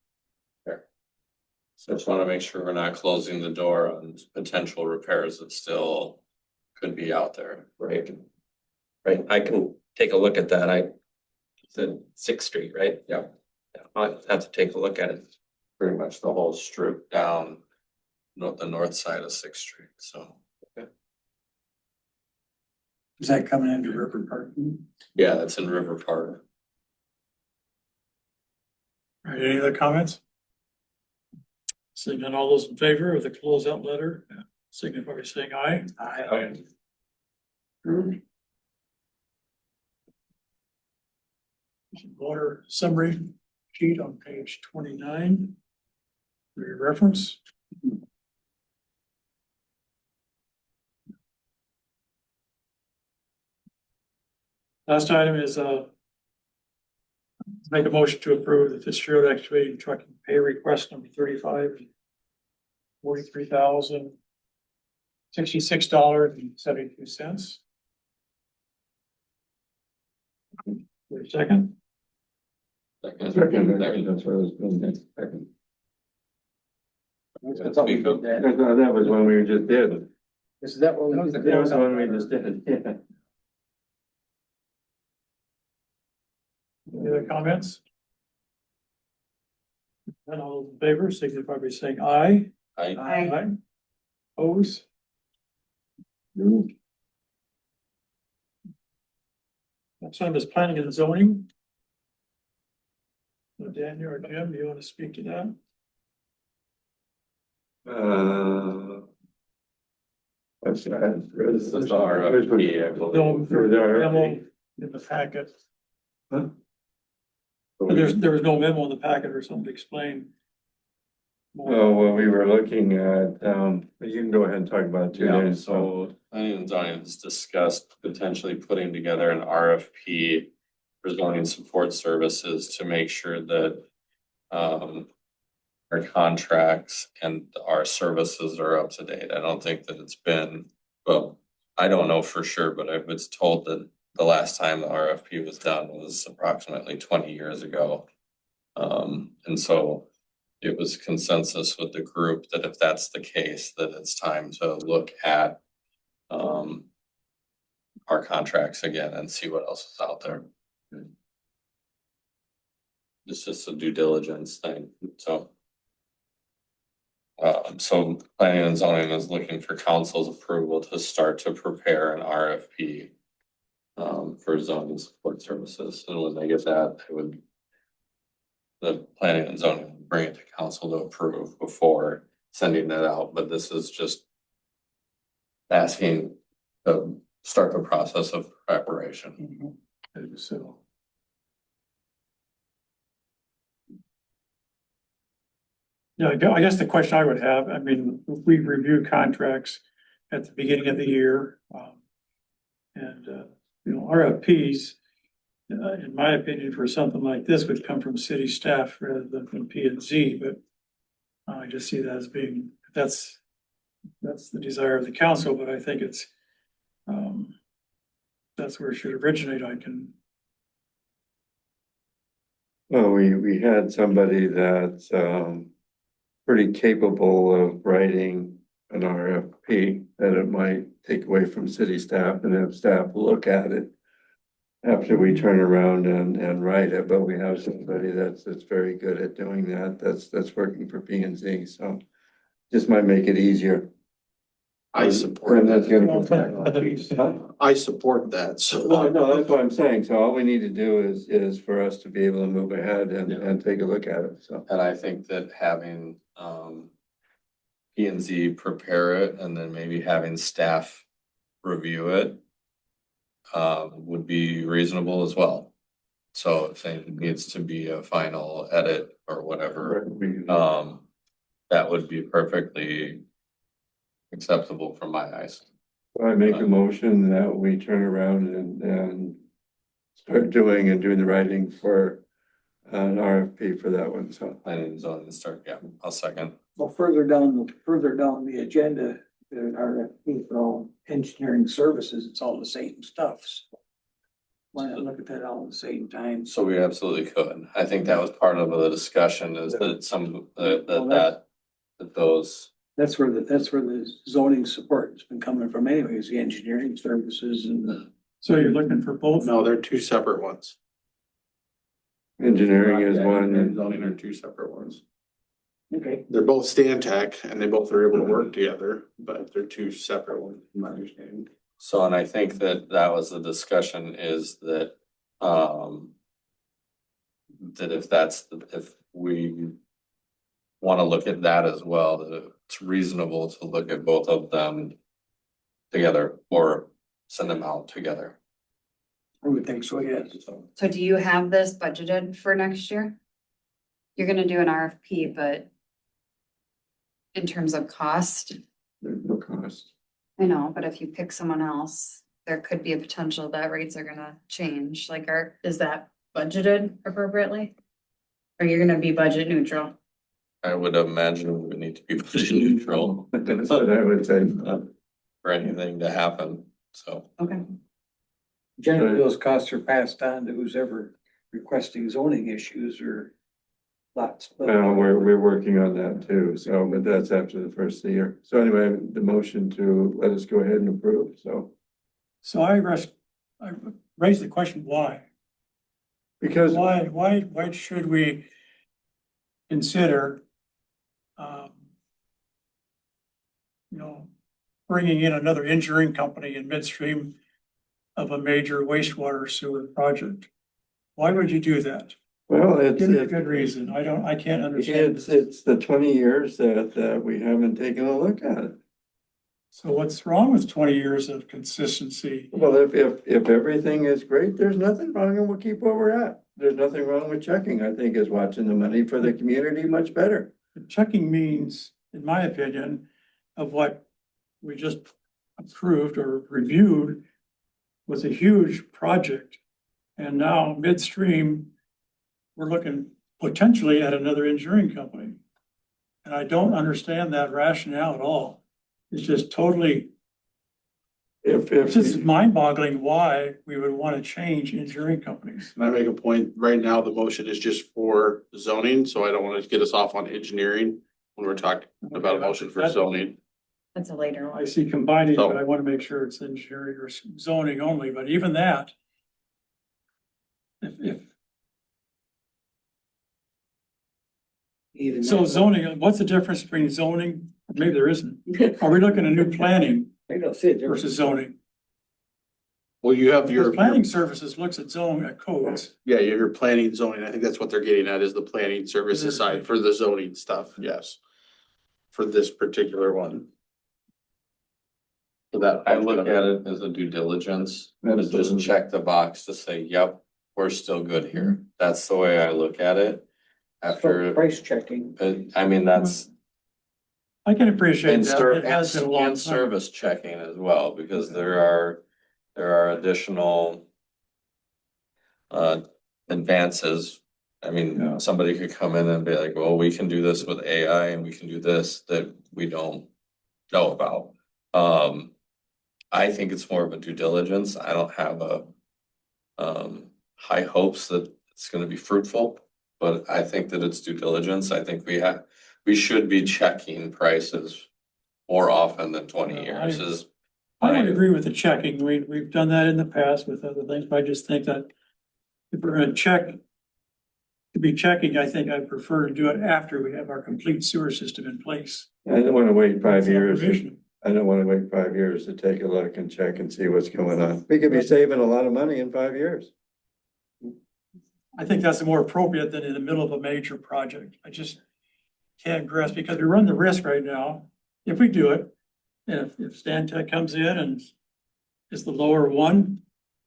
So just want to make sure we're not closing the door on potential repairs that still could be out there. Right. I can take a look at that. I said 6th Street, right? Yeah. I'll have to take a look at it. Pretty much the whole strip down the north side of 6th Street, so. Is that coming into River Park? Yeah, that's in River Park. All right, any other comments? Seeing none, all those in favor of the closeout letter, signify by saying aye. Aye. Approved. Water summary sheet on page 29. For your reference. Last item is make a motion to approve the Fitzgerald Excavating Trucking pay request number 35. $43,066.72. For a second. Second, that's what I was doing, second. That was when we just did. Is that what we did? That was the one we just did, yeah. Any other comments? And all those in favor, signify by saying aye. I Oppose? Approved. Next item is planning and zoning. Daniel or Jim, do you want to speak to that? What's that? This is the RFP, I believe. No, there's a memo in the packet. Huh? There was no memo in the packet or something to explain. more. Oh, well, we were looking at, but you can go ahead and talk about it too. Yeah, Danny. so planning and zoning has discussed potentially putting together an RFP for zoning support services to make sure that our contracts and our services are up to date. I don't think that it's been, well, I don't know for sure, but I was told that the last time the RFP was done was approximately 20 years ago. And so it was consensus with the group that if that's the case, that it's time to look at our contracts again and see what else is out there. It's just a due diligence thing, so. So planning and zoning is looking for council's approval to start to prepare an RFP. For zoning support services, and when they get that, they would. The planning and zoning would bring it to council to approve before sending it out, but this is just. Asking to start the process of preparation. So. Yeah, I guess the question I would have, I mean, if we review contracts at the beginning of the year, and, you know, RFPs, in my opinion, for something like this would come from city staff rather than from P and Z, but I just see that as being, that's the desire of the council, but I think it's, that's where it should originate. I can, Well, we had somebody that's, pretty capable of writing an RFP that it might take away from city staff and have staff look at it after we turn around and write it, but we have somebody that's very good at doing that. That's working for P and Z, so just might make it easier. I support And that's gonna that. Huh? I support that, so. Well, no, that's what I'm saying. So all we need to do is for us to be able to move ahead and take a look at it, so. And I think that having, P and Z prepare it and then maybe having staff review it. Would be reasonable as well. So if there needs to be a final edit or whatever, that would be perfectly acceptable from my eyes. I make a motion that we turn around and start doing the writing for an RFP for that one, so. Planning and zoning start, yeah, I'll second. Well, further down the agenda, the RFP for all engineering services, it's all the same stuff. So why not look at that all at the same time? So we absolutely could. I think that was part of the discussion is that some, that those. That's where the zoning support has been coming from anyways, the engineering services and so you're looking for both? No, they're two separate ones. Engineering is one And and zoning are two separate ones. okay. They're both Stan Tech and they both are able to work together, but they're two separate ones, in my understanding. So, and I think that was the discussion is that, that if we want to look at that as well, that it's reasonable to look at both of them together or send them out together. I would think so, yes. So do you have this budgeted for next year? You're gonna do an RFP, but in terms of cost, there's no cost. I know, but if you pick someone else, there could be a potential that rates are gonna change, like is that budgeted appropriately? Or you're gonna be budget neutral? I would imagine we would need to be budget neutral That's what I would say. for anything to happen, so. Okay. Generally, those costs are passed on to who's ever requesting zoning issues or lots. We're working on that too, so, but that's after the first of the year. So anyway, the motion to let us go ahead and approve, so. So I raised the question, why? Because Why should we consider, you know, bringing in another engineering company in midstream of a major wastewater sewer project? Why would you do that? well, Give me a good reason. I can't understand. it's the 20 years that we haven't taken a look at it. So what's wrong with 20 years of consistency? Well, if everything is great, there's nothing wrong and we'll keep where we're at. There's nothing wrong with checking. I think is watching the money for the community much better. Checking means, in my opinion, of what we just approved or reviewed was a huge project. And now midstream, we're looking potentially at another engineering company. And I don't understand that rationale at all. It's just totally, it's just mind boggling why we would want to change engineering companies. Can I make a point? Right now, the motion is just for zoning, so I don't want to get us off on engineering when we're talking about a motion for zoning. That's a later one. I see combining, So- but I want to make sure it's engineering or zoning only, but even that. If, Even so that- zoning, what's the difference between zoning? Maybe there isn't. Are we looking at new planning I don't see a difference. versus zoning? Well, you have Because your, planning services looks at zone codes. yeah, your planning zoning. I think that's what they're getting at is the planning services side for the zoning stuff, yes. For this particular one. For that. I look at it as a due diligence, to just Absolutely. check the box to say, yep, we're still good here. That's the way I look at it. So After, price checking. I mean, that's. I can appreciate And that. It has been a long and time. service checking as well, because there are additional. Advances. I mean, somebody could come in and be like, well, we can do this with AI and we can do this that we don't know about. I think it's more of a due diligence. I don't have high hopes that it's gonna be fruitful. But I think that it's due diligence. I think we should be checking prices more often than 20 years is. I would agree with the checking. We've done that in the past with other things, but I just think that if we're gonna check, to be checking, I think I prefer to do it after we have our complete sewer system in place. I don't wanna wait 5 years. Provision. I don't wanna wait 5 years to take a look and check and see what's going on. We could be saving a lot of money in 5 years. I think that's more appropriate than in the middle of a major project. I just can't grasp, because we run the risk right now, if we do it, and if Stan Tech comes in and is the lower one,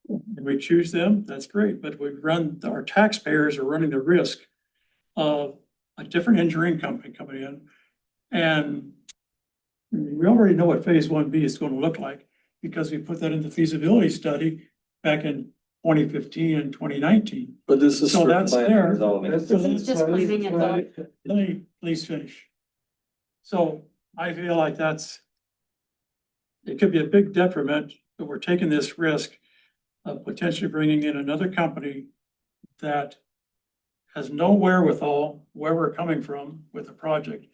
and we choose them, that's great, but our taxpayers are running the risk of a different engineering company coming in. And we already know what phase 1B is going to look like, because we put that in the feasibility study back in 2015 and 2019. But this is So for that's planning there. and zoning. It's just planning and zoning. Let me please finish. So I feel like it could be a big detriment that we're taking this risk of potentially bringing in another company that has no wherewithal, where we're coming from with the project.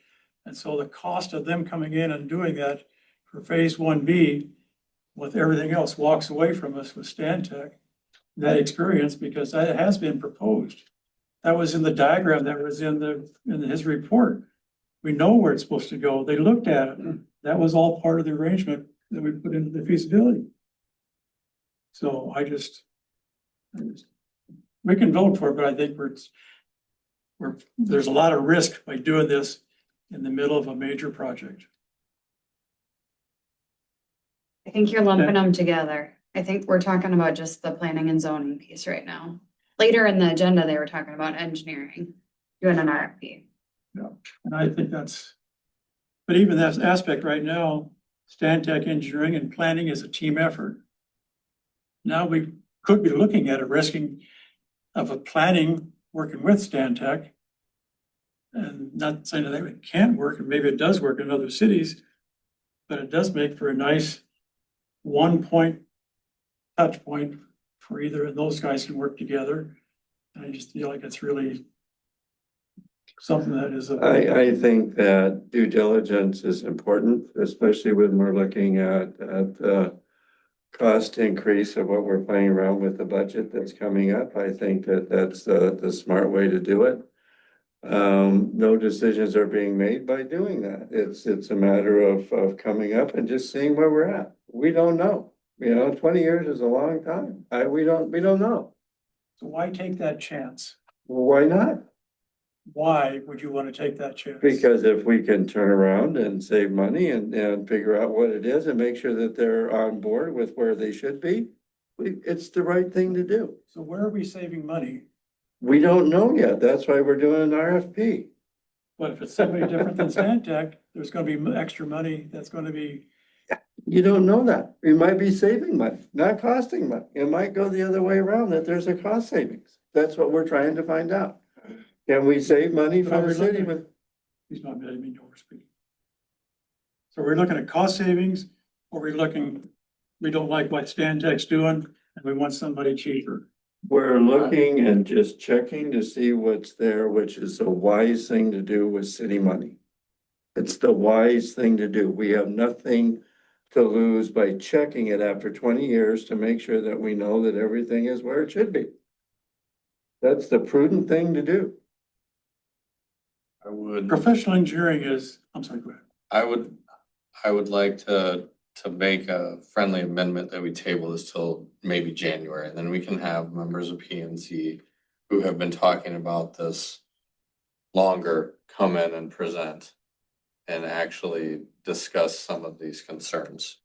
And so the cost of them coming in and doing that for phase 1B with everything else walks away from us with Stantec, that experience, because that has been proposed. That was in the diagram that was in his report. We know where it's supposed to go. They looked at it. That was all part of the arrangement that we put into the feasibility. So we can vote for it, but I think there's a lot of risk by doing this in the middle of a major project. I think you're lumping them together. I think we're talking about just the planning and zoning piece right now. Later in the agenda, they were talking about engineering, doing an RFP. And I think but even that aspect right now, Stantec engineering and planning is a team effort. Now we could be looking at a risking of a planning working with Stantec. And not saying that it can't work, and maybe it does work in other cities, but it does make for a nice 1-point touch point for either of those guys can work together. And I just feel like it's really something that is I think that due diligence is important, especially when we're looking at cost increase of what we're playing around with the budget that's coming up. I think that that's the smart way to do it. No decisions are being made by doing that. It's a matter of coming up and just seeing where we're at. We don't know. 20 years is a long time. We don't know. So why take that chance? Well, why not? Why would you want to take that chance? Because if we can turn around and save money and figure out what it is and make sure that they're on board with where they should be, it's the right thing to do. So where are we saving money? We don't know yet. That's why we're doing an RFP. But if it's somebody different than Stantec, there's gonna be extra money that's gonna be, You don't know that. We might be saving money, not costing money. It might go the other way around, that there's a cost savings. That's what we're trying to find out. Can we save money for the city with? he's not letting me overspeak. So we're looking at cost savings, or we don't like what Stantec's doing, and we want somebody cheaper. We're looking and just checking to see what's there, which is a wise thing to do with city money. It's the wise thing to do. We have nothing to lose by checking it after 20 years to make sure that we know that everything is where it should be. That's the prudent thing to do. I would. Professional engineering is, I'm sorry, go ahead. I would like to make a friendly amendment that we table this till maybe January, and then we can have members of P and Z who have been talking about this longer come in and present and actually discuss some of these concerns.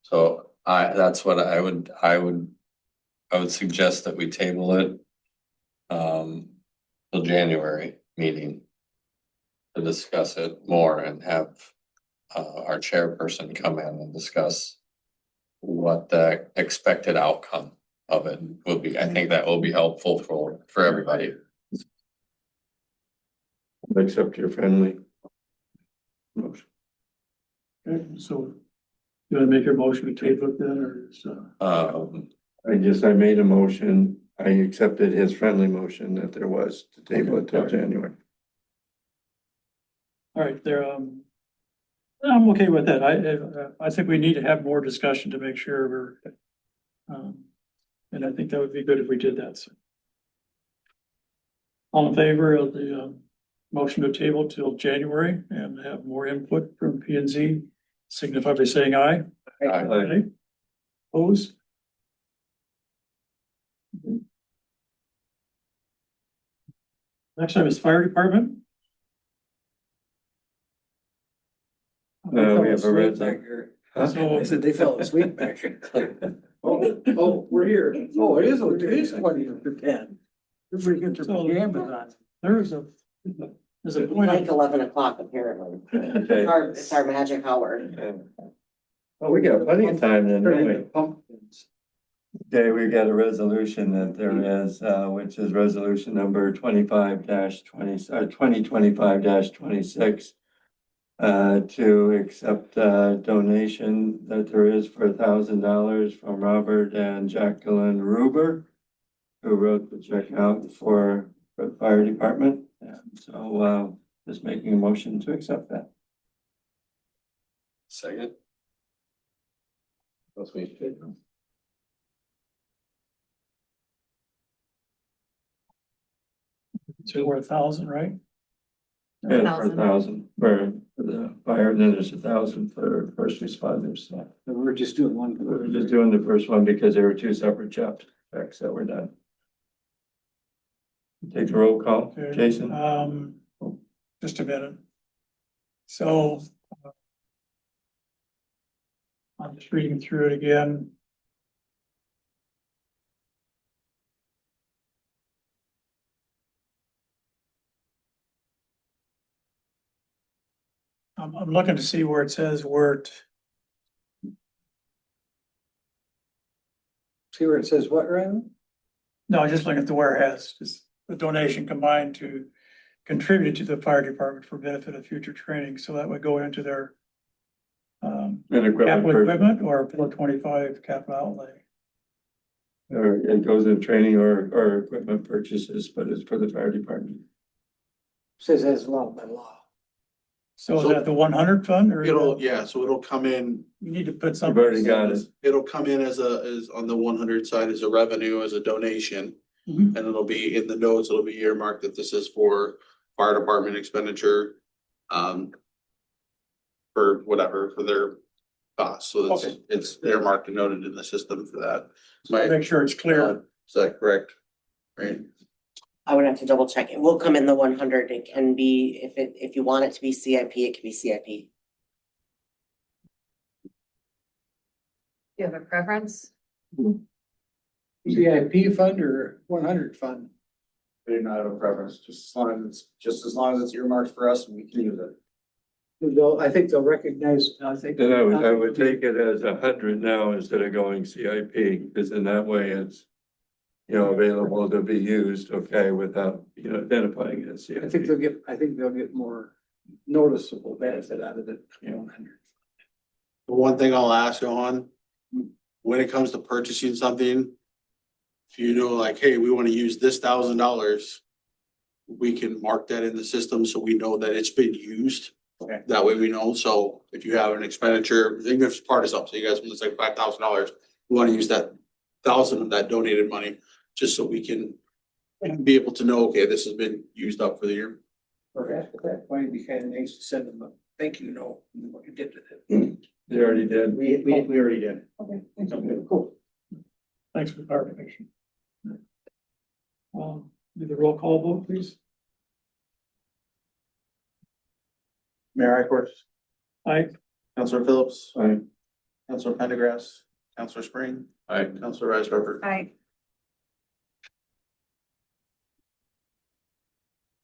So that's what I would suggest that we table it till January meeting to discuss it more and have our chairperson come in and discuss what the expected outcome of it will be. I think that will be helpful for everybody. Accept your friendly motion. Okay, so you want to make your motion to table it then, or is, I made a motion. I accepted his friendly motion that there was to table it till January. all right, there, I'm okay with that. I think we need to have more discussion to make sure we're, and I think that would be good if we did that, so. All in favor of the, motion to table till January and have more input from P and Z, signify by saying aye. Aye. Opposed? Next time is fire department. We have a red back here. So- I said they fell asleep back here. Oh, we're here. Oh, it is 20 to 10. Everybody get their So- pajamas on. There's a point. Like 11 o'clock apparently. It's our magic hour. Well, we got plenty of time then, don't we? Pumpkins. Okay, we got a resolution that there is, which is resolution number 2025-26. To accept a donation that there is for $1,000 from Robert and Jacqueline Ruber, who wrote the check out for the fire department. And so, just making a motion to accept that. Second. That's me. So we're 1,000, right? Yeah, for 1,000 for the fire, and then there's 1,000 for first responders. So We're just doing one. we're just doing the first one because there were two separate checks that were done. Take a roll call, Okay, Jason. Just a minute. So. I'm just reading through it again. I'm looking to see where it says See where it says what, Ryan? no, just looking at the whereas, just the donation combined to contribute to the fire department for benefit of future training, so that would go into their And capital equipment, equipment or 425 capital outlay. or it goes in training or equipment purchases, but it's for the fire department. Says as allowed by law. So is that the 100 fund or? So it'll come in, You need to put You've something. already got it. it'll come in as on the 100 side as a revenue, as a donation. Mhm. And it'll be in the notes, it'll be earmarked that this is for fire department expenditure. For whatever, for their costs, so it's earmarked and noted in the system for that. Make sure it's clear. Is that correct? Right? I would have to double check. It will come in the 100. It can be, if you want it to be CIP, it can be CIP. Do you have a preference? CIP fund or 100 fund? We do not have a preference, just as long as it's earmarked for us and we can use it. I think they'll recognize, I think. Then I would take it as 100 now instead of going CIP, because in that way it's, available to be used, okay, without, identifying it as CIP. I think they'll get more noticeable benefit out of it, 100. The one thing I'll ask on, when it comes to purchasing something, if you know, like, hey, we want to use this $1,000, we can mark that in the system so we know that it's been used. Okay. That way we know, so if you have an expenditure, even if it's part of something, so you guys, it's like $5,000, we wanna use that 1,000 of that donated money, just so we can be able to know, okay, this has been used up for the year. Okay, that way it'd be kind of nice to send them a thank you note, and what you did with it. They already did. We already did. Okay. Cool. Thanks for the clarification. Do the roll call vote, please. Mayor Ikorst, Aye. Counselor Phillips, Aye. Counselor Pendergrass, Counselor Spring, Aye. Counselor Rice-Roper. Aye.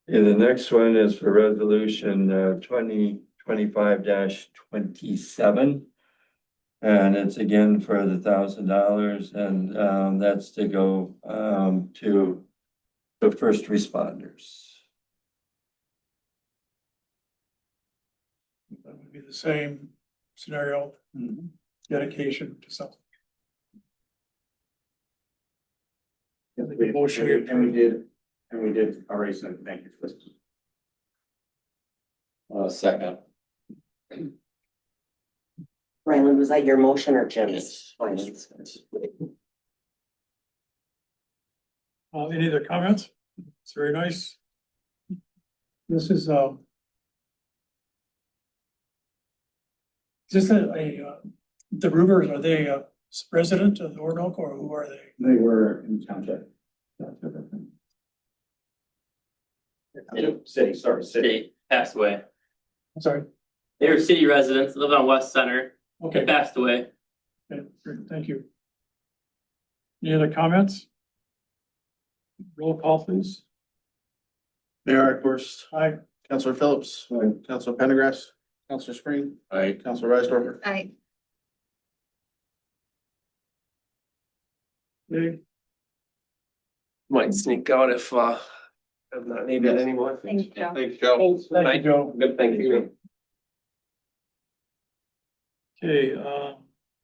Yeah, the next one is for resolution 2025-27. And it's again for the $1,000 and that's to go to the first responders. That would be the same scenario, dedication to something. Motion. And we did already send thank you for this. Second. Ryland, was that your motion or Jim's? Any other comments? It's very nice. This is, is this the Rubers, are they resident of Orinoco or who are they? They were in township. City, sorry, City passed away. I'm sorry. They were city residents, lived on West Center, Okay, passed away. okay, great, thank you. Any other comments? Roll call, please. Mayor Ikorst, Aye. Counselor Phillips, Aye. Counselor Pendergrass, Counselor Spring, Aye. Counselor Rice-Roper. Aye. Okay, Might sneak out if I'm not needed anymore. Thank you, Joe. Thanks, Joe. thank you, Joe. Good, thank you. Okay,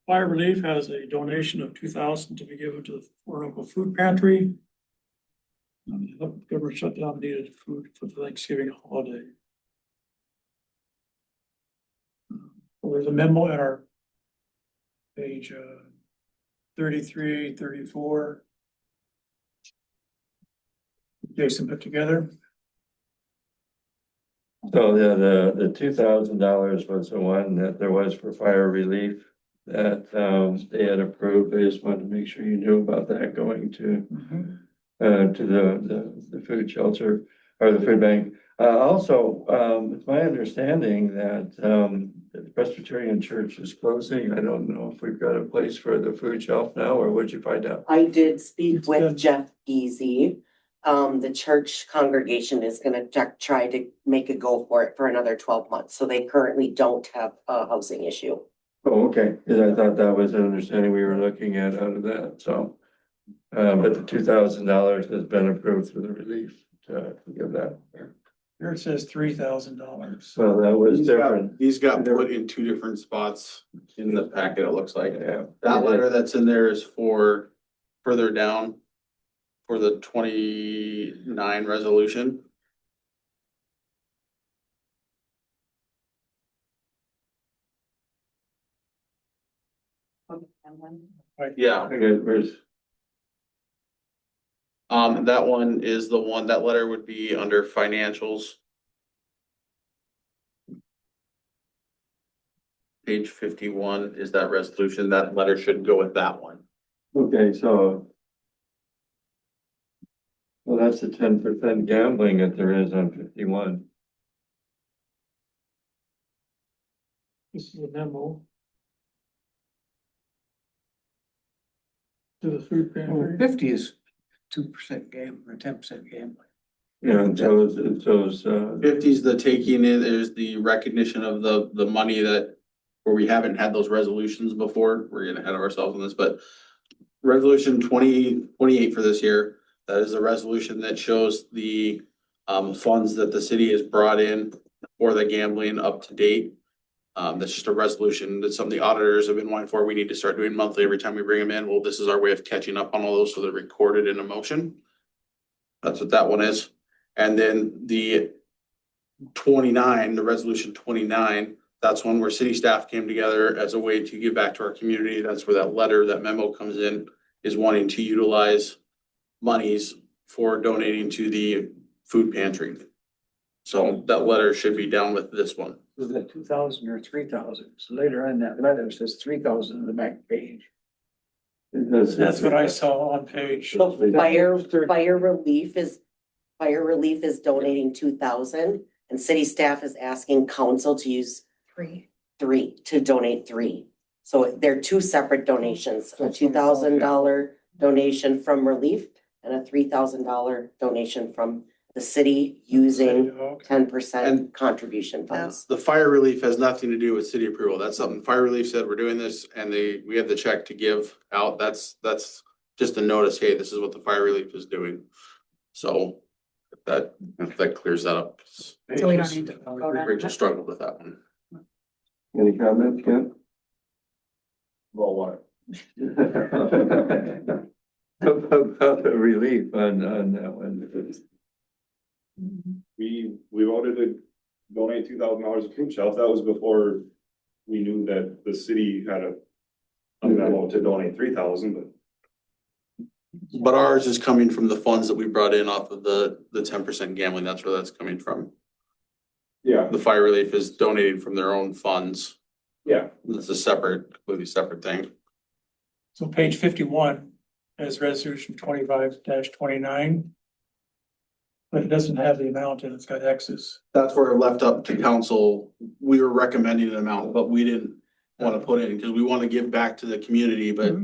Fire Relief has a donation of 2,000 to be given to the Orinoco Food Pantry. The government shutdown needed food for the Thanksgiving holiday. Well, there's a memo in our page 33, 34. Jason put together. So the $2,000 was the one that there was for fire relief that they had approved. I just wanted to make sure you knew about that going to the food shelter or the food bank. Also, it's my understanding that the Presbyterian Church is closing. I don't know if we've got a place for the food shelf now, or what'd you find out? I did speak It's with good. Jeff Easy. The church congregation is gonna try to make a go for it for another 12 months, so they currently don't have a housing issue. Oh, okay, because I thought that was an understanding we were looking at out of that, so. But the $2,000 has been approved for the relief to give that. Here it says $3,000. So that was different. These got put in two different spots in the packet, it looks like. Yeah. That letter that's in there is for further down for the 29 resolution. Yeah, Okay, where's, that one is the one, that letter would be under financials. Page 51 is that resolution. That letter should go with that one. okay, so. Well, that's the 10% gambling that there is on 51. This is a memo. To the food pantry. 50 is 2% gambling or 10% gambling. Yeah, and those, 50 is the taking in, there's the recognition of the money that, where we haven't had those resolutions before, we're getting ahead of ourselves on this, but resolution 2028 for this year, that is a resolution that shows the funds that the city has brought in for the gambling up to date. That's just a resolution. That's something the auditors have been wanting for. We need to start doing monthly every time we bring them in. Well, this is our way of catching up on all those, so they're recorded in a motion. That's what that one is. And then the 29, the resolution 29, that's one where city staff came together as a way to give back to our community. That's where that letter, that memo comes in, is wanting to utilize monies for donating to the food pantry. So that letter should be down with this one. Was that 2,000 or 3,000? So later on that letter, it says 3,000 in the back page. That's what I saw on page. So fire relief is donating 2,000 and city staff is asking council to use to donate 3. So they're 2 separate donations, a $2,000 donation from relief and a $3,000 donation from the city using Okay. 10% contribution funds. The fire relief has nothing to do with city approval. That's something fire relief said, we're doing this, and we have the check to give out. That's just a notice, hey, this is what the fire relief is doing. So if that clears that up. 'Cause So we don't need to vote on Rachel it. struggled with that one. Any comments, Ken? Well, what? About the relief on that one. We voted to donate $2,000 of food shelf. That was before we knew that the city had a memo to donate 3,000, But ours is coming from the funds that we brought in off of the 10% gambling. That's where that's coming from. yeah, The fire relief is donating from their own funds. yeah. It's a completely separate thing. So page 51 has resolution 25-29. But it doesn't have the amount and it's got X's. That's where it left up to council. We were recommending an amount, but we didn't want to put in because we want to give back to the community, but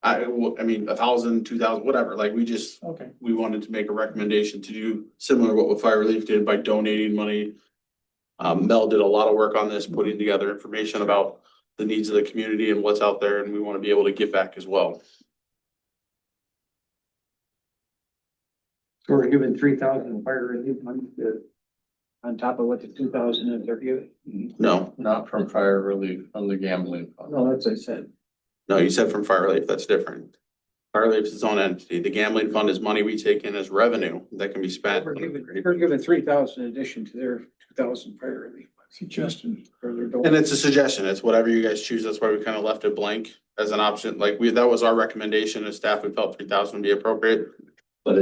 I mean, 1,000, 2,000, whatever, like Okay. we wanted to make a recommendation to do similar to what Fire Relief did by donating money. Mel did a lot of work on this, putting together information about the needs of the community and what's out there, and we want to be able to give back as well. So we're giving 3,000 fire relief money on top of what the 2,000 that they're giving? No, Not from fire relief, from the gambling fund. No, that's what I said. no, you said from Fire Relief, that's different. Fire Relief is its own entity. The gambling fund is money we take in as revenue that can be spent. We're giving 3,000 in addition to their 2,000 fire relief. Suggestion. Or their And it's a suggestion. It's whatever you guys choose. That's why we kind of left it blank as an option. Like that was our recommendation as staff. We felt 3,000 would be appropriate. But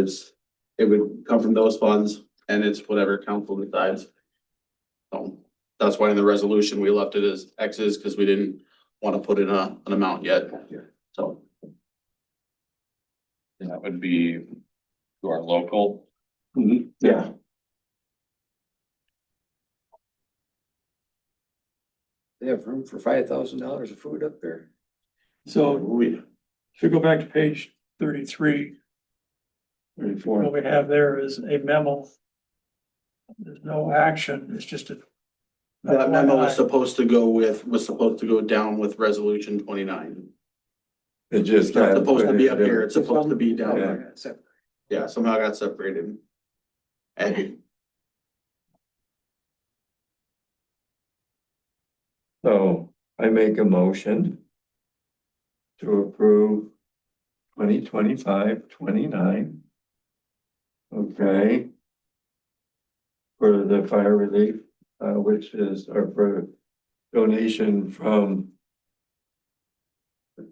it would come from those funds and it's whatever council decides. So that's why in the resolution, we left it as X's because we didn't want to put in an amount yet. So. And that would be to our local. Yeah. They have room for $5,000 of food up there. So We, if we go back to page 33, what we have there is a memo. There's no action. It's just a. that memo was supposed to go down with resolution 29. It just. It's not got supposed to put be in up there. here. It's supposed to be down Yeah. there. Yeah, somehow it got separated. And So I make a motion to approve 2025-29. Okay. For the fire relief, which is, or for donation from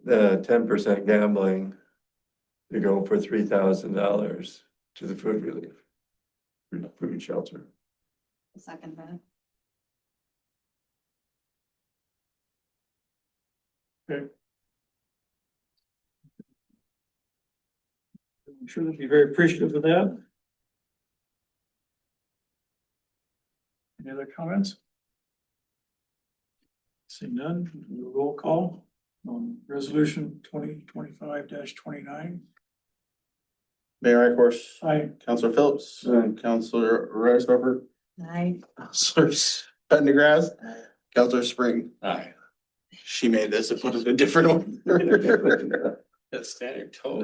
the 10% gambling to go for $3,000 to the food relief, food shelter. Second that. Okay. I'm sure they'll be very appreciative of that. Any other comments? Seeing none, we'll roll call on resolution 2025-29. Mayor Ikorst, Aye. Counselor Phillips, Counselor Rice-Pepper, Aye. Counselor Pendergrass, Counselor Spring. Aye. She made this and put it in a different order. That's standard toe.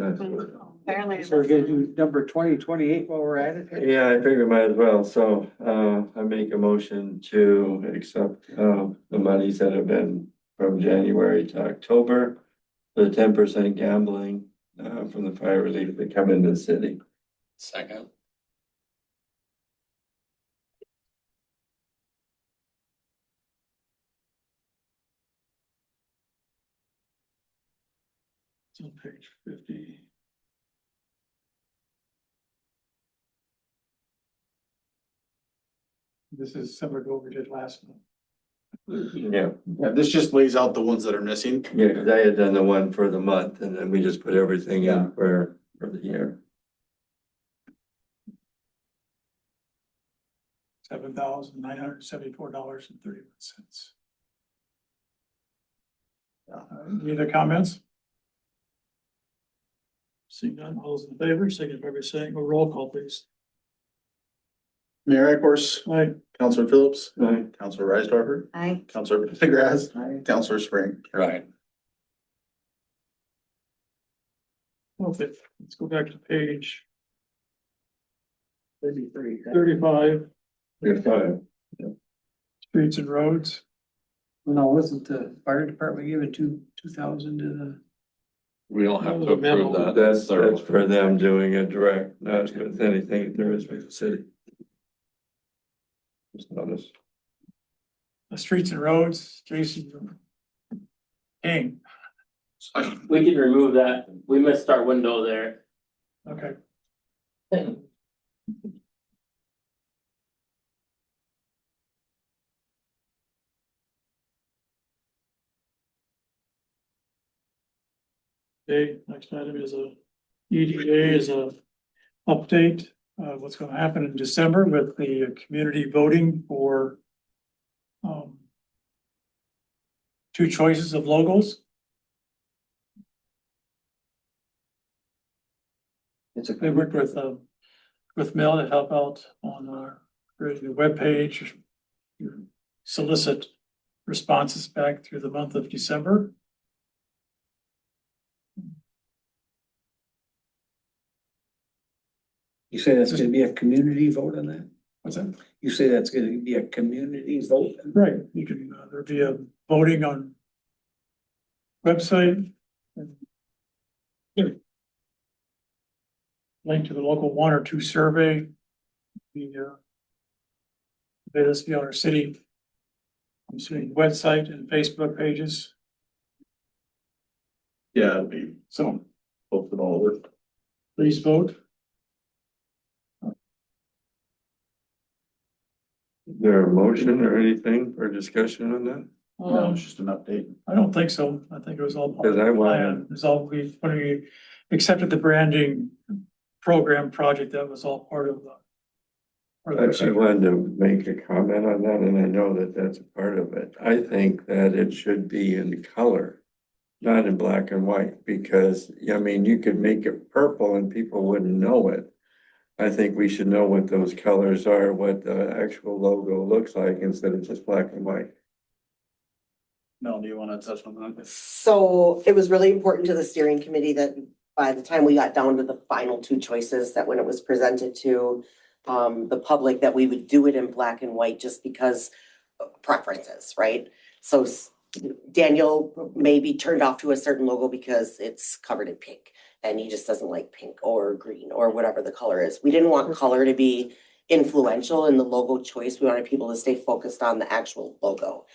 Apparently. So we're gonna do number 2028 while we're at it? Yeah, I figure might as well. So, I make a motion to accept, the monies that have been from January to October. The 10% gambling, from the fire relief that come into the city. Second. It's on page 50. This is similar to what we did last month. Yeah, Yeah, this just lays out the ones that are missing. yeah, because I had done the one for the month and then we just put everything in for the year. $7,974.31. Any other comments? Seeing none, all those in favor, signify by saying, a roll call, please. Mayor Eckers, Aye. Counselor Phillips, Aye. Counselor Risedorfer, Aye. Counselor McGrath, Counselor Spring. Right. Okay, let's go back to page 33. 35, You're fine. streets and roads. No, wasn't the fire department giving 2,000 to the? We don't have to That was a memo. approve that. That's for them doing it direct, not with anything there is with the city. Just notice. The streets and roads, Jason. King, We can remove that. We missed our window there. okay. Okay, next item is EDA is a update, what's gonna happen in December with the community voting for two choices of logos. They worked with Mel to help out on creating a webpage, solicit responses back through the month of December. You say that's gonna be a community vote on that? What's that? You say that's gonna be a community vote? Right, you can, there'll be a voting on website. And link to the local 1 or 2 survey. This be on our city. I'm assuming website and Facebook pages, Yeah, it'd be so both of all work. please vote. Is there a motion or anything for discussion on that? No, it's just an update. I don't think so. I think it was all part of Because I the wanted- plan. It's all, when we accepted the branding program project, that was all part of the. part of the I procedure. wanted to make a comment on that, and I know that that's a part of it. I think that it should be in color, not in black and white, because, I mean, you could make it purple and people wouldn't know it. I think we should know what those colors are, what the actual logo looks like, instead of just black and white. Mel, do you want to touch on that? So it was really important to the steering committee that by the time we got down to the final 2 choices, that when it was presented to the public, that we would do it in black and white just because of preferences, right? So Daniel may be turned off to a certain logo because it's covered in pink and he just doesn't like pink or green or whatever the color is. We didn't want color to be influential in the logo choice. We wanted people to stay focused on the actual logo.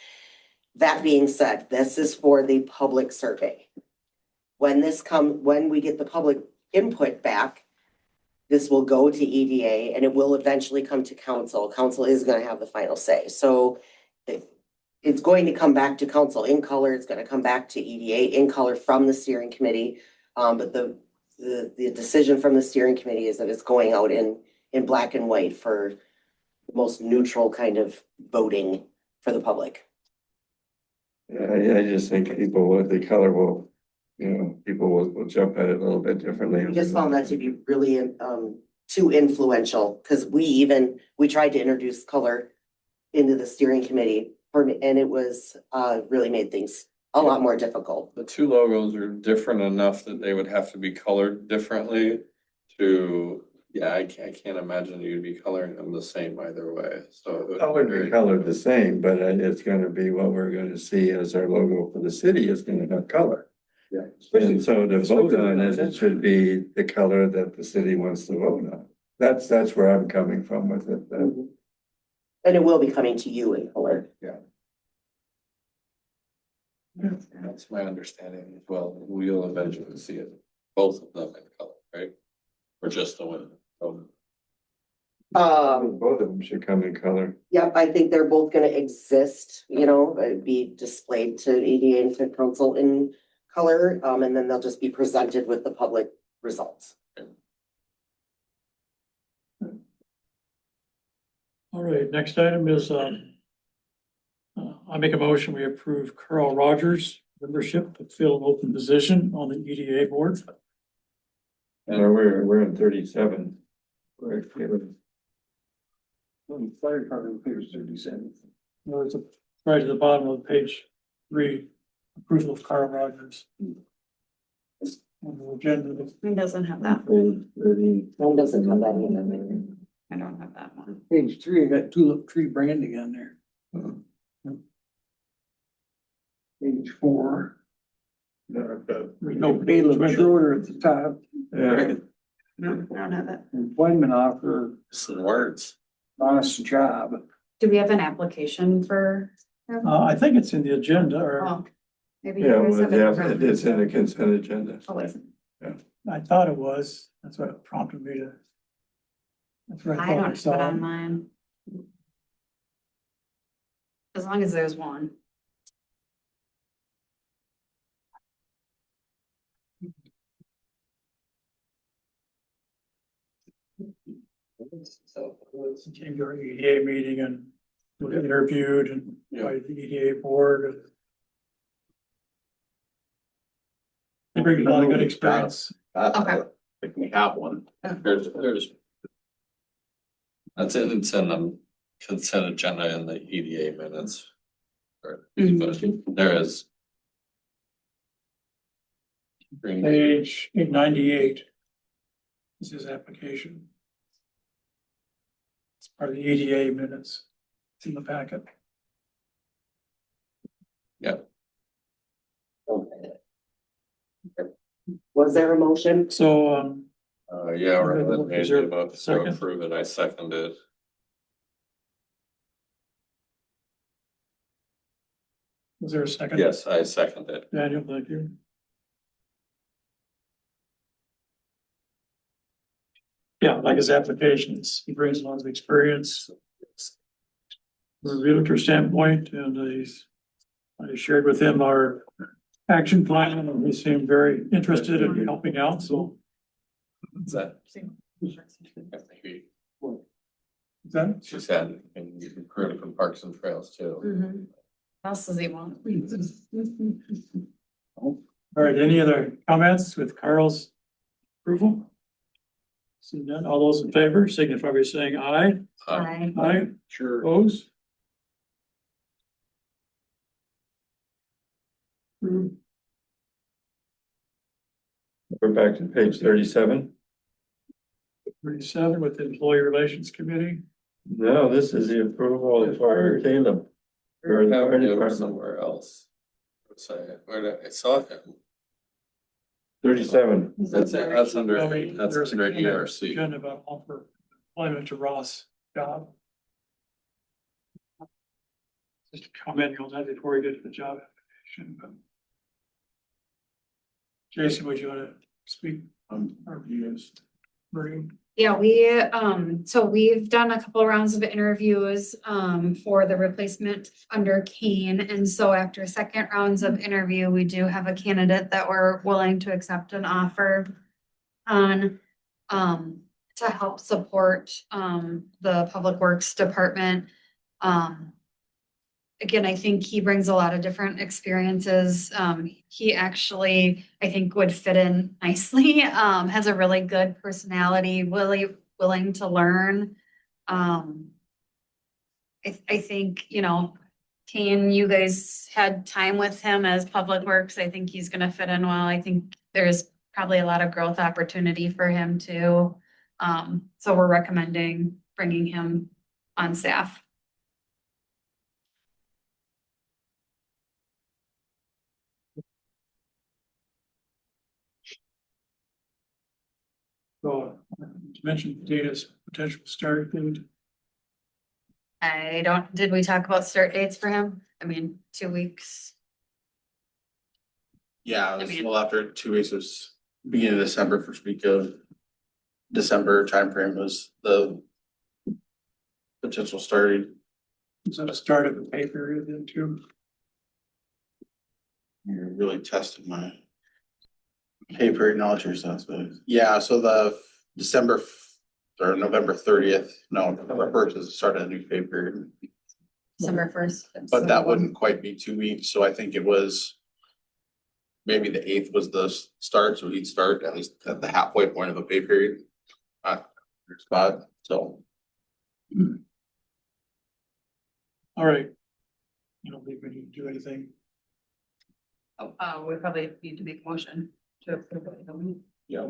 That being said, this is for the public survey. When we get the public input back, this will go to EDA and it will eventually come to council. Council is gonna have the final say. So it's going to come back to council in color. It's gonna come back to EDA in color from the steering committee. But the decision from the steering committee is that it's going out in black and white for the most neutral kind of voting for the public. I just think people with the color will, people will jump at it a little bit differently. We just found that to be really too influential, because we tried to introduce color into the steering committee and it was really made things a lot more difficult. The 2 logos are different enough that they would have to be colored differently to, I can't imagine you'd be coloring them the same either way, so. I wouldn't be colored the same, but it's gonna be what we're gonna see as our logo for the city is gonna have color. Yeah. And so to vote on it should be the color that the city wants to vote on. That's where I'm coming from with it. And it will be coming to you in color. That's my understanding as well. We'll eventually see it, both of them in color, right? Or just the one? Both of them should come in color. Yep, I think they're both gonna exist, be displayed to EDA and to council in color, and then they'll just be presented with the public results. All right, next item is, I make a motion, we approve Carl Rogers membership to fill an open position on the EDA board. And we're in 37. We're feeling- Fire department clears 37. No, it's right at the bottom of page 3, approval of Carl Rogers. On the agenda, He doesn't have that. Page 30. One doesn't have that either. I don't have that one. Page 3, I got tulip tree branding on there. Page 4. there's no Caleb Schroeder at the top. Yeah. No, I don't have it. Employment offer, Some words. honest job. Do we have an application for? him? I think it's in the agenda, or Oh, maybe. Yeah, you guys well, have yeah, it. it's in the consent agenda. Oh, is it? I thought it was, that's what prompted me to. That's what I I thought I don't have it saw. on mine. As long as there's one. He came to our EDA meeting and was interviewed and by the EDA board. They bring a lot of good experience. Okay. If we have one. There's. It's in the consent agenda in the EDA minutes. But there is. Page 898 is his application. It's part of the EDA minutes. It's in the packet. Was there a motion? So, Yeah, Raylan made Is there the a motion to second? approve it, I seconded. was there a second? Yes, I seconded. Daniel, thank you. Yeah, like his applications, he brings a lot of experience. From a realtor standpoint, and I shared with him our action plan, and he seemed very interested in helping out, so. Is that? That, She said, and you can create from Parks and Trails too. Mhm. What else does he want? all right, any other comments with Carl's approval? Seeing none, all those in favor signify by saying aye. Aye. Aye, Sure. opposed? Approved. We're back to page 37. 37 with the Employee Relations Committee. No, this is the approval for Caleb. For the fire It was department. somewhere else. Where did I saw him? 37. That's it, that's under, Well, we- that's there's a under comment ERC. agenda about offer employment to Ross job. Just a comment on that before we get to the job application. but- Jason, would you want to speak on our views? Marie? Yeah, so we've done a couple rounds of interviews, for the replacement under Kane. And so after second rounds of interview, we do have a candidate that we're willing to accept an offer on, to help support, the Public Works Department. Again, I think he brings a lot of different experiences. He actually, I think, would fit in nicely, has a really good personality, really willing to learn. I think, Kane, you guys had time with him as Public Works. I think he's gonna fit in well. I think there's probably a lot of growth opportunity for him too. So we're recommending bringing him on staff. So, you mentioned Dana's potential start date. Did we talk about start dates for him? I mean, 2 weeks. Yeah, I this, mean- well, after 2 weeks, it was beginning of December, first week of December timeframe was the potential starting. Is that a start of the pay period then too? You're really testing my pay period knowledge here, so that's what, yeah, so the December or November 30th, no, November 1st is the start of the new pay period. December 1st. But that wouldn't quite be 2 weeks, so I think it was maybe the 8th was the start, so he'd start at least at the halfway point of a pay period. Spot, so. All right. You don't think we need to do anything? We probably need to make a motion to approve it. don't we? Yeah.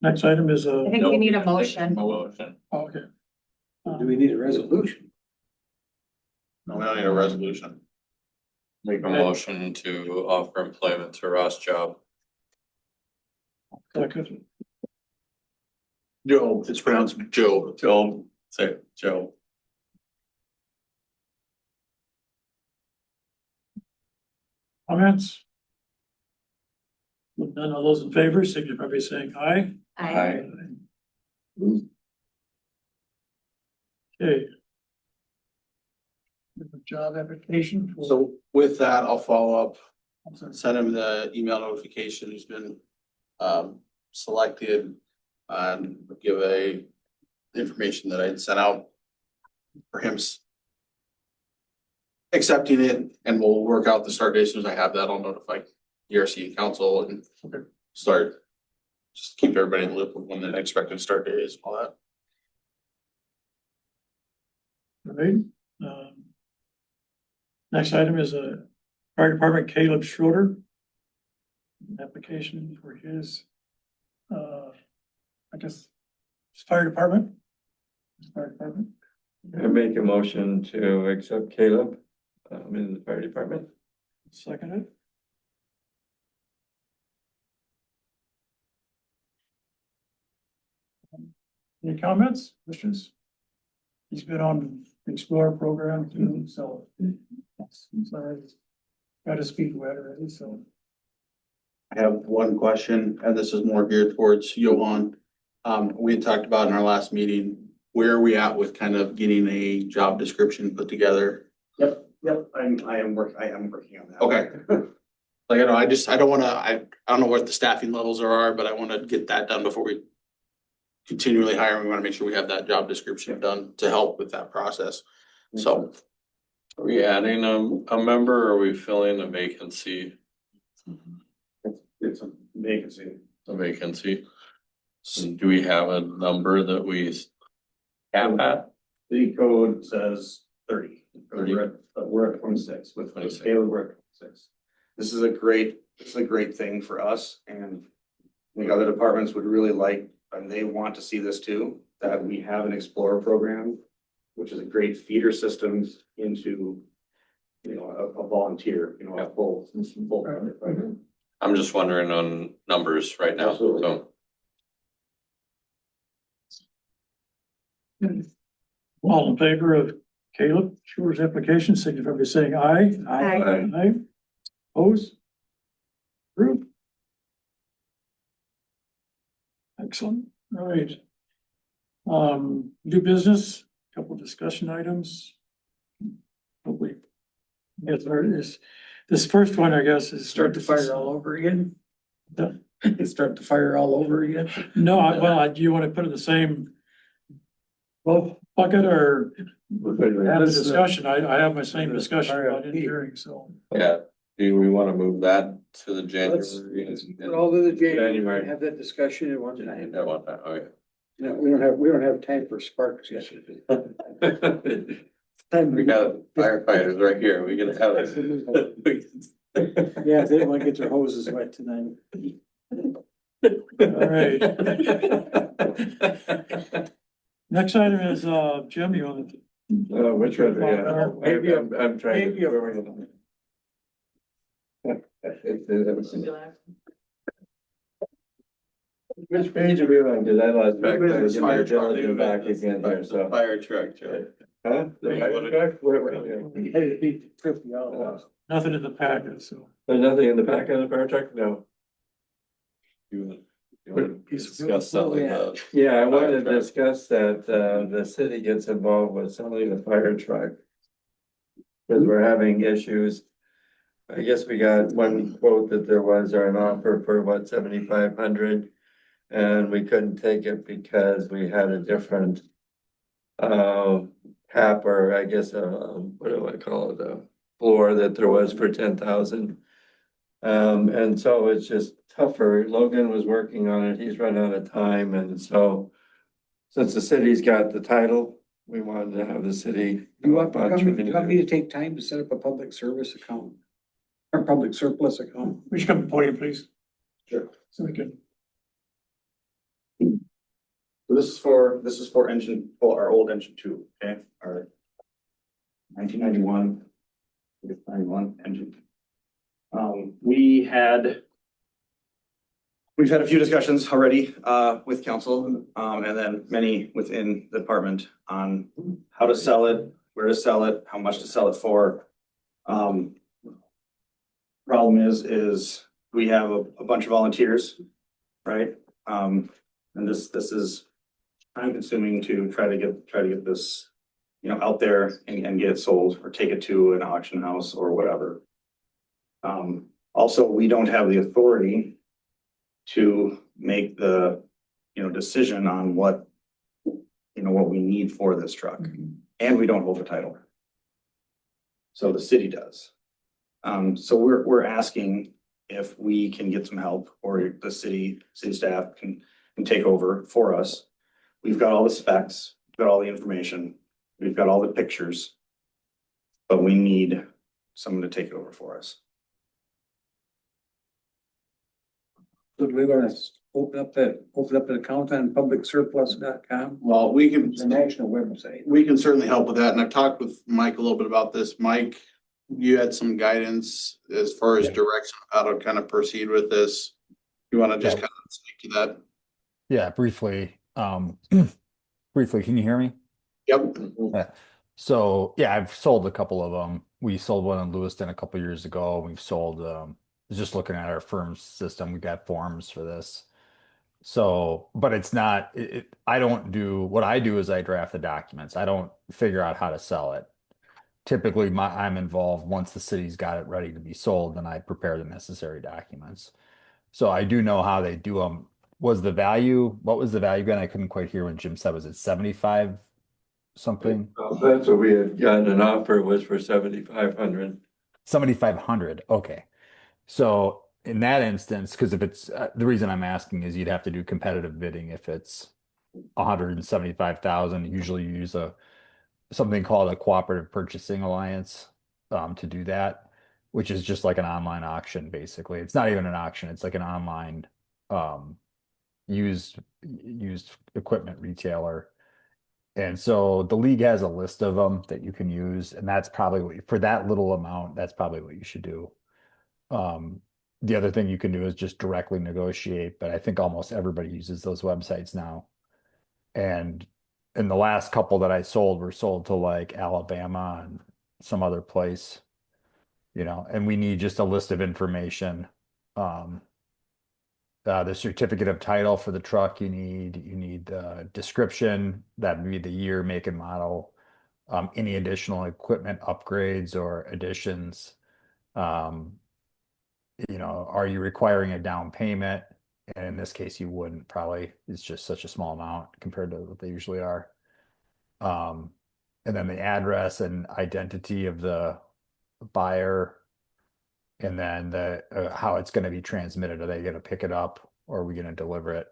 Next item is I think we need a motion. Motion. okay. Do we need a resolution? No, we don't need a resolution. Make a motion to offer employment to Ross Job. Second. Joe, it's pronounced Joe. Joe, say Joe. Comments? With none of those in favor, signify by saying aye. Aye. Okay. Job application. for- So with that, I'll follow up, send him the email notification, he's been selected. And give information that I had sent out for him accepting it, and we'll work out the start date. As soon as I have that, I'll notify ERC council and start. Just keep everybody in the loop of when the expected start date is, all that. All right. Next item is a fire department Caleb Schroeder. Application for his, I guess, his fire department. His fire department. I make a motion to accept Caleb, in the fire department. Second it. Any comments, questions? He's been on the Explorer program too, so. He's got his feet wet already, so. I have one question, and this is more geared towards Johan. We had talked about in our last meeting, where are we at with kind of getting a job description put together? Yep, I am working on that. Okay. Like, I don't wanna, I don't know what the staffing levels are, but I wanna get that done before we continually hire. We wanna make sure we have that job description done to help with that process. So, Are we adding a member or are we filling a vacancy? It's a vacancy. A vacancy? So do we have a number that we cap at? The code says 30. 30. We're at 26 with 26. Caleb, we're at 26. This is a great thing for us, and I think other departments would really like, and they want to see this too, that we have an Explorer program, which is a great feeder system into, a volunteer, a full. I'm just wondering on numbers right now, so. All in favor of Caleb Schroeder's application, signify by saying aye. Aye. Aye. Opposed? Approved. Excellent, all right. New business, couple discussion items. Hopefully. Yes, there it is. This first one, I guess, is. Start the fire all over again? The- Start the fire all over again? No, do you want to put it in the same bucket or have a discussion? I have my same discussion about engineering, so. Yeah, do we wanna move that to the Let's January? put all to the January, January. have that discussion at one time. That one, okay. No, we don't have time for sparks yet. We got firefighters right here, we can have it. Yeah, they don't want to get their hoses wet tonight. All right. Next item is, Jim, you want to? Which one, yeah, Maybe a- I'm trying maybe a- to. Which page are we on? Cause I lost track. It's fire Get my truck. agenda back again here, so. Fire truck, Joe. Huh? The fire truck? Where? Hey, it beat 50 all. Nothing in the packet, so. There's nothing in the back of the fire truck? No. You wanna discuss selling the, Yeah, I wanted Fire to truck. discuss that, the city gets involved with selling the fire truck. Because we're having issues. I guess we got one quote that there was, or an offer for what, 7,500? And we couldn't take it because we had a different. Cap, or I guess, what do I call it, a floor that there was for 10,000. And so it's just tougher. Logan was working on it. He's run out of time, and so. Since the city's got the title, we wanted to have the city. Do you want me to take time to set up a public service account? Or public surplus account? Would you come to the podium, please? Sure. So we can, So this is for engine, well, our old engine two, okay, our 1991, 91 engine. We've had a few discussions already with council, and then many within the department on how to sell it, where to sell it, how much to sell it for. Problem is we have a bunch of volunteers, right? And this is time consuming to try to get this, out there and get it sold or take it to an auction house or whatever. Also, we don't have the authority to make the, decision on what we need for this truck, and we don't hold the title. So the city does. So we're asking if we can get some help, or the city staff can take over for us. We've got all the specs, we've got all the information, we've got all the pictures, but we need someone to take it over for us. So do we want to open up an account on publicsurplus.com? Well, we can, It's a national website. we can certainly help with that, and I've talked with Mike a little bit about this. Mike, you had some guidance as far as direction, how to kind of proceed with this. You want to just Yeah. kind of speak to that? Yeah, briefly. Briefly, can you hear me? Yep. Yeah. So yeah, I've sold a couple of them. We sold one in Lewiston a couple years ago. We've sold, just looking at our firm system, we got forms for this. So, but it's not, I don't do, what I do is I draft the documents. I don't figure out how to sell it. Typically, I'm involved once the city's got it ready to be sold, then I prepare the necessary documents. So I do know how they do them. What was the value again? I couldn't quite hear when Jim said, was it 75 something? That's what we had gotten an offer, was for 7,500. 7,500. Okay. So in that instance, because if it's the reason I'm asking is you'd have to do competitive bidding if it's 175,000. Usually you use something called a cooperative purchasing alliance to do that, which is just like an online auction basically. It's not even an auction, it's like an online used equipment retailer. And so the league has a list of them that you can use, and that's probably what, for that little amount, that's probably what you should do. The other thing you can do is just directly negotiate, but I think almost everybody uses those websites now. And in the last couple that I sold were sold to like Alabama and some other place, and we need just a list of information. The certificate of title for the truck you need description, that would be the year, make and model, any additional equipment upgrades or additions. Are you requiring a down payment? And in this case, you wouldn't probably, it's just such a small amount compared to what they usually are. And then the address and identity of the buyer, and then how it's going to be transmitted. Are they going to pick it up, or are we going to deliver it?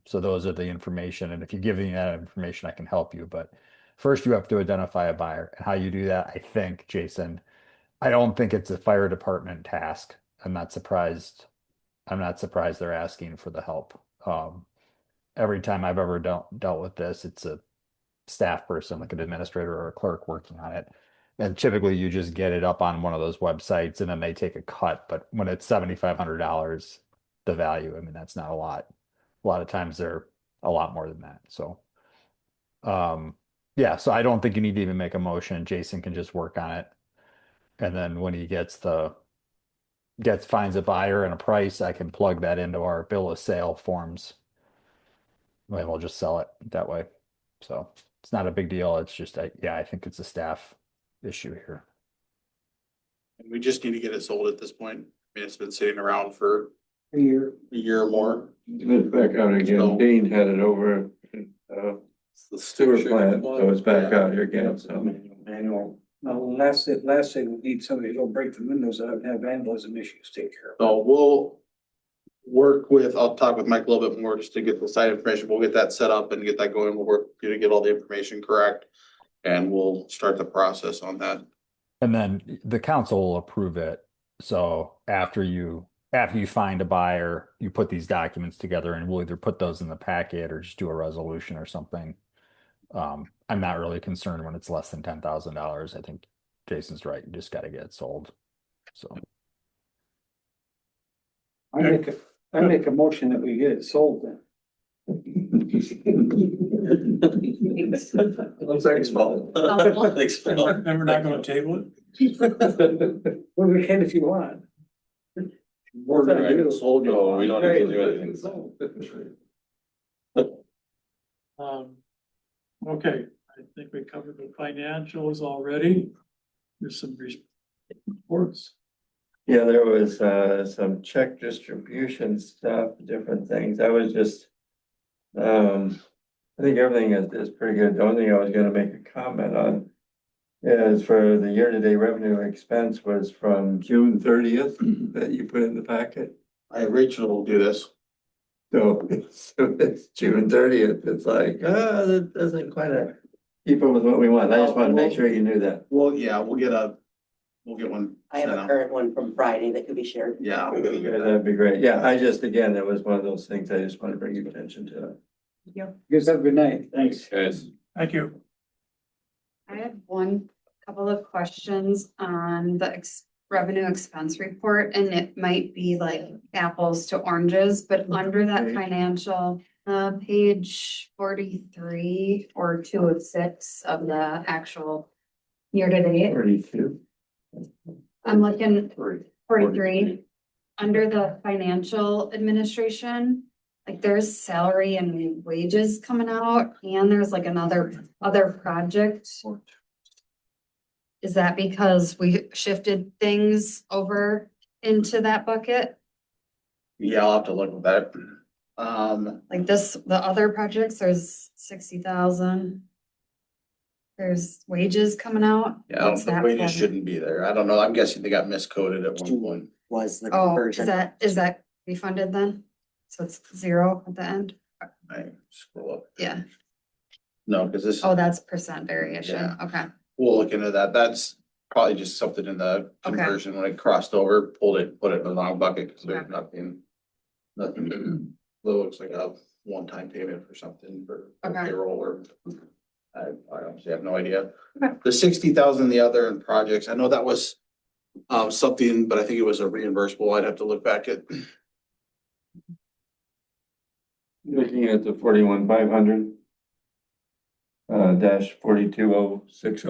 So those are the information. And if you give me that information, I can help you. But first you have to identify a buyer. And how you do that, I think, Jason, I don't think it's a fire department task. I'm not surprised they're asking for the help. Every time I've ever dealt with this, it's a staff person, like an administrator or a clerk, working on it. And typically you just get it up on one of those websites and then they take a cut. But when it's $7,500, the value, I mean, that's not a lot. A lot of times they're a lot more than that. So, yeah, so I don't think you need to even make a motion. Jason can just work on it. And then when he finds a buyer and a price, I can plug that into our bill of sale forms. And we'll just sell it that way. So it's not a big deal. It's just, I think it's a staff issue here. And we just need to get it sold at this point. I mean, it's been sitting around for A year. a year or more. It's back out again. Dean had it over, the sewer plant, so it's back out here again, so. Manual. No, last thing, we need somebody to go break the windows out and have vandalism issues taken care of. So we'll work with, I'll talk with Mike a little bit more just to get the site information. We'll get that set up and get that going. We'll work to get all the information correct. And we'll start the process on that. And then the council will approve it. So after you find a buyer, you put these documents together and we'll either put those in the packet or just do a resolution or something. I'm not really concerned when it's less than $10,000. I think Jason's right. You just got to get it sold. So I make a motion that we get it sold then. Thanks, Paul. Thanks, Paul. And we're not gonna table it? Well, we can if you want. We're gonna get it sold, no, we don't need to do anything. Okay, I think we covered the financials already. There's some reports. Yeah, there was some check distribution stuff, different things. I was just, I think everything is pretty good. The only thing I was gonna make a comment on is for the year-to-date revenue expense was from June 30th that you put in the packet. Rachel will do this. So it's June 30th. It's like, that doesn't quite keep up with what we want. I just wanted to make sure you knew that. Well, yeah, we'll get one. I have sent a out. current one from Friday that could be shared. Yeah. Yeah, that'd be great. Yeah, again, that was one of those things I just want to bring your attention to. You guys have a good night. Thanks. Guys. Thank you. I had couple of questions on the revenue expense report, and it might be like apples to oranges, but under that financial, page 43 or 2 of 6 of the actual year to date. 32. I'm looking 43, under the financial administration, like there's salary and wages coming out, and there's like other project. Is that because we shifted things over into that bucket? Yeah, I'll have to look at that. Like the other projects, there's 60,000. There's wages coming out. Yeah, I don't What's think that wages for? shouldn't be there. I don't know. I'm guessing they got miscoded at one point. Was the Oh, conversion. is that refunded then? So it's 0 at the end? I scroll up. Yeah. No, because this, Oh, that's percent variation. Yeah. Okay. we'll look into that. That's probably just something in the Okay. conversion when it crossed over, put it in the wrong bucket because there's Okay. nothing. It looks like a one-time payment for something for Okay. payroll or. I honestly have no idea. Okay. The 60,000, the other projects, I know that was something, but I think it was a reimbursable. I'd have to look back at. Looking at the 41,500 dash 42060.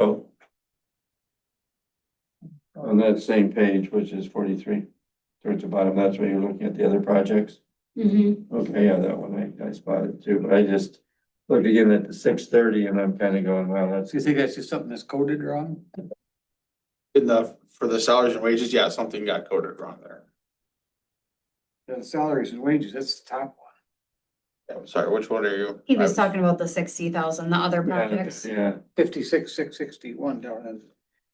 On that same page, which is 43, towards the bottom, that's where you're looking at the other projects. Mm-hmm. Okay, yeah, that one I spotted too, but I just looked again at the 630 and I'm kind of going, wow, that's. You think that's just something that's coded wrong? For the salaries and wages, yeah, something got coded wrong there. The salaries and wages, that's the top one. I'm sorry, which one are you? He was talking about the 60,000, the other projects. Yeah, 56,661 down in.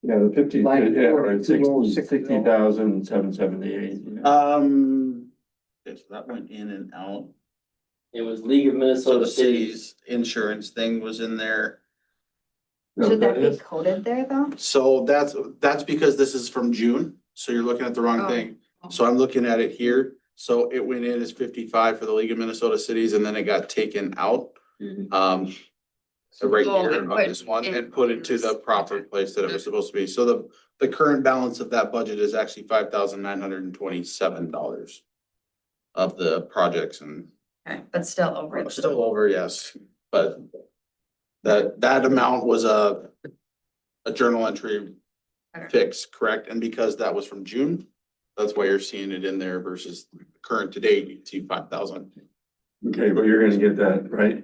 yeah, the 50, Line yeah, four, or 60. 60,778. Okay, so that went in and out. It was League of So Minnesota the Cities. city's insurance thing was in there. Should that be coded there though? So that's because this is from June, so you're looking at the wrong Oh. thing. So I'm looking at it here. So it went in as 55 for the League of Minnesota Cities and then it got taken out. Mhm. So right Oh, here and on put this one in- and put it to the proper place that it was supposed to be. So the current balance of that budget is actually $5,927 of the projects and Okay, but still over. still over, yes, but that amount was a journal entry fix, correct? And because that was from June, that's why you're seeing it in there versus current to date, you can see 5,000. Okay, but you're gonna get that, right?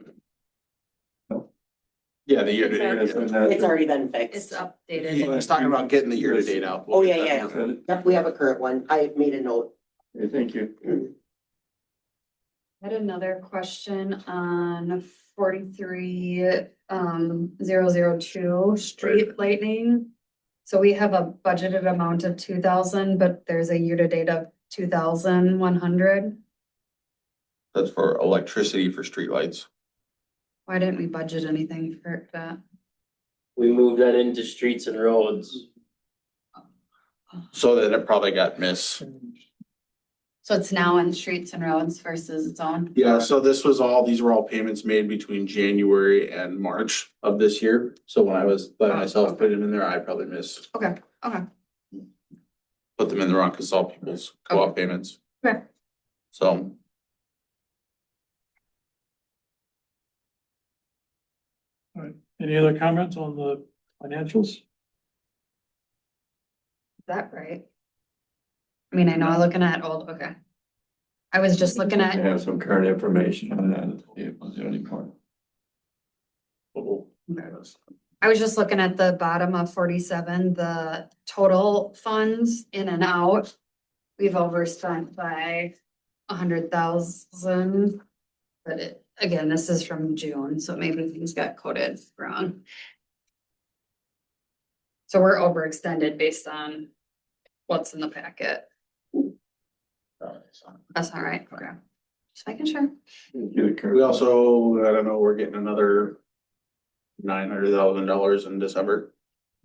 Yeah, the year to It's date. It's already been It's fixed. updated. He's talking about getting the year to date out. Oh, yeah. Yep, we have a current one. I made a note. Okay, thank you. I had another question on 43-002 street lighting. So we have a budgeted amount of 2,000, but there's a year-to-date of 2,100. That's for electricity for streetlights. Why didn't we budget anything for that? We moved that into streets and roads. So that it probably got missed. So it's now in streets and roads versus its own? Yeah, so these were all payments made between January and March of this year. So when I was by myself putting them in there, I probably missed, Okay. put them in the wrong, cause all people's co-op payments. Okay. So. All right. Any other comments on the financials? Is that right? I mean, I know I'm looking at old, okay. I was just looking I at, have some current information on that, if it was the only part. I was just looking at the bottom of 47, the total funds in and out. We've overspent by 100,000. But again, this is from June, so maybe things got coded wrong. So we're overextended based on what's in the packet. That's all right, okay. Just making sure. We also, I don't know, we're getting another $900,000 in December.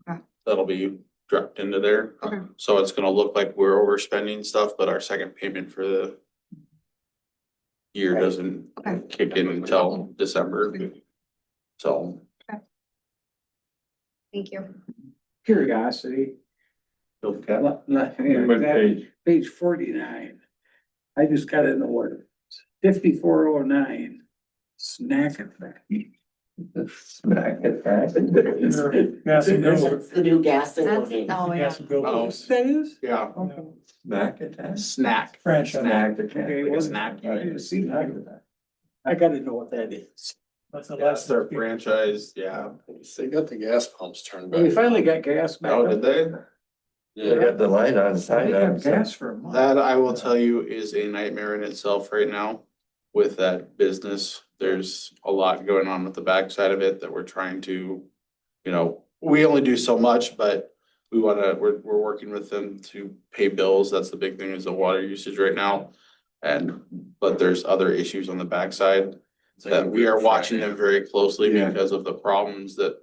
Okay. That'll be dropped into there. Okay. So it's gonna look like we're overspending stuff, but our second payment for the year doesn't Okay. kick in until December. So. Thank you. Curiosity. What page? Page 49. I just got in the order. 5409. Snack effect. Snack attack. Gas and bill. That's the new gas and That's, loading. oh, yeah. Gas and bill. That is? Yeah. Snack attack. Snack. Franchise. Snack attack. Okay, Like a well, snack. I didn't see that. I gotta know what that is. That's the That's last. their franchise, yeah. They got the gas pumps turned We back. finally got gas back. Oh, up. did they? They got the light on We side. have gas for a month. That I will tell you is a nightmare in itself right now with that business. There's a lot going on with the backside of it that we're trying to, we only do so much, but we're working with them to pay bills. That's the big thing is the water usage right now. But there's other issues on the backside that we are watching them very closely Yeah. because of the problems that,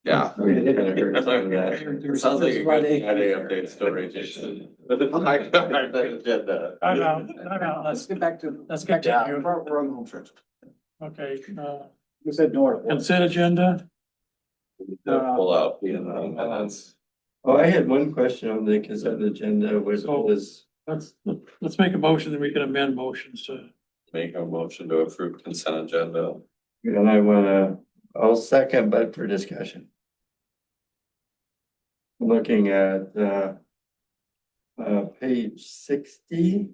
yeah. We kinda heard some of that. Sounds like a good thing. I didn't update storage. I'm out. Let's get back to. Let's continue. We're on the home stretch. Okay, You said north. consent agenda. Pull out, that's. Oh, I had one question on the consent agenda, which So- was, Let's make a motion that we can amend motions to. Make a motion to approve consent agenda. and I'll second, but for discussion. Looking at, page 60.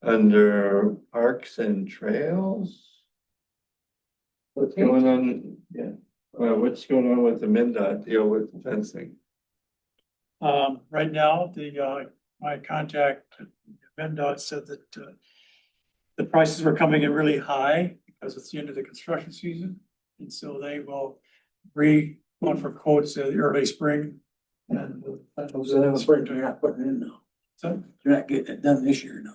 Under parks and trails. What's going on? Yeah, what's going on with the MnDOT deal with fencing? Right now, my contact, MnDOT said that, the prices were coming in really high because it's the end of the construction season. And so they will going for quotes in the early spring. And So that was where they're not putting in now. so, They're not getting it done this year, no.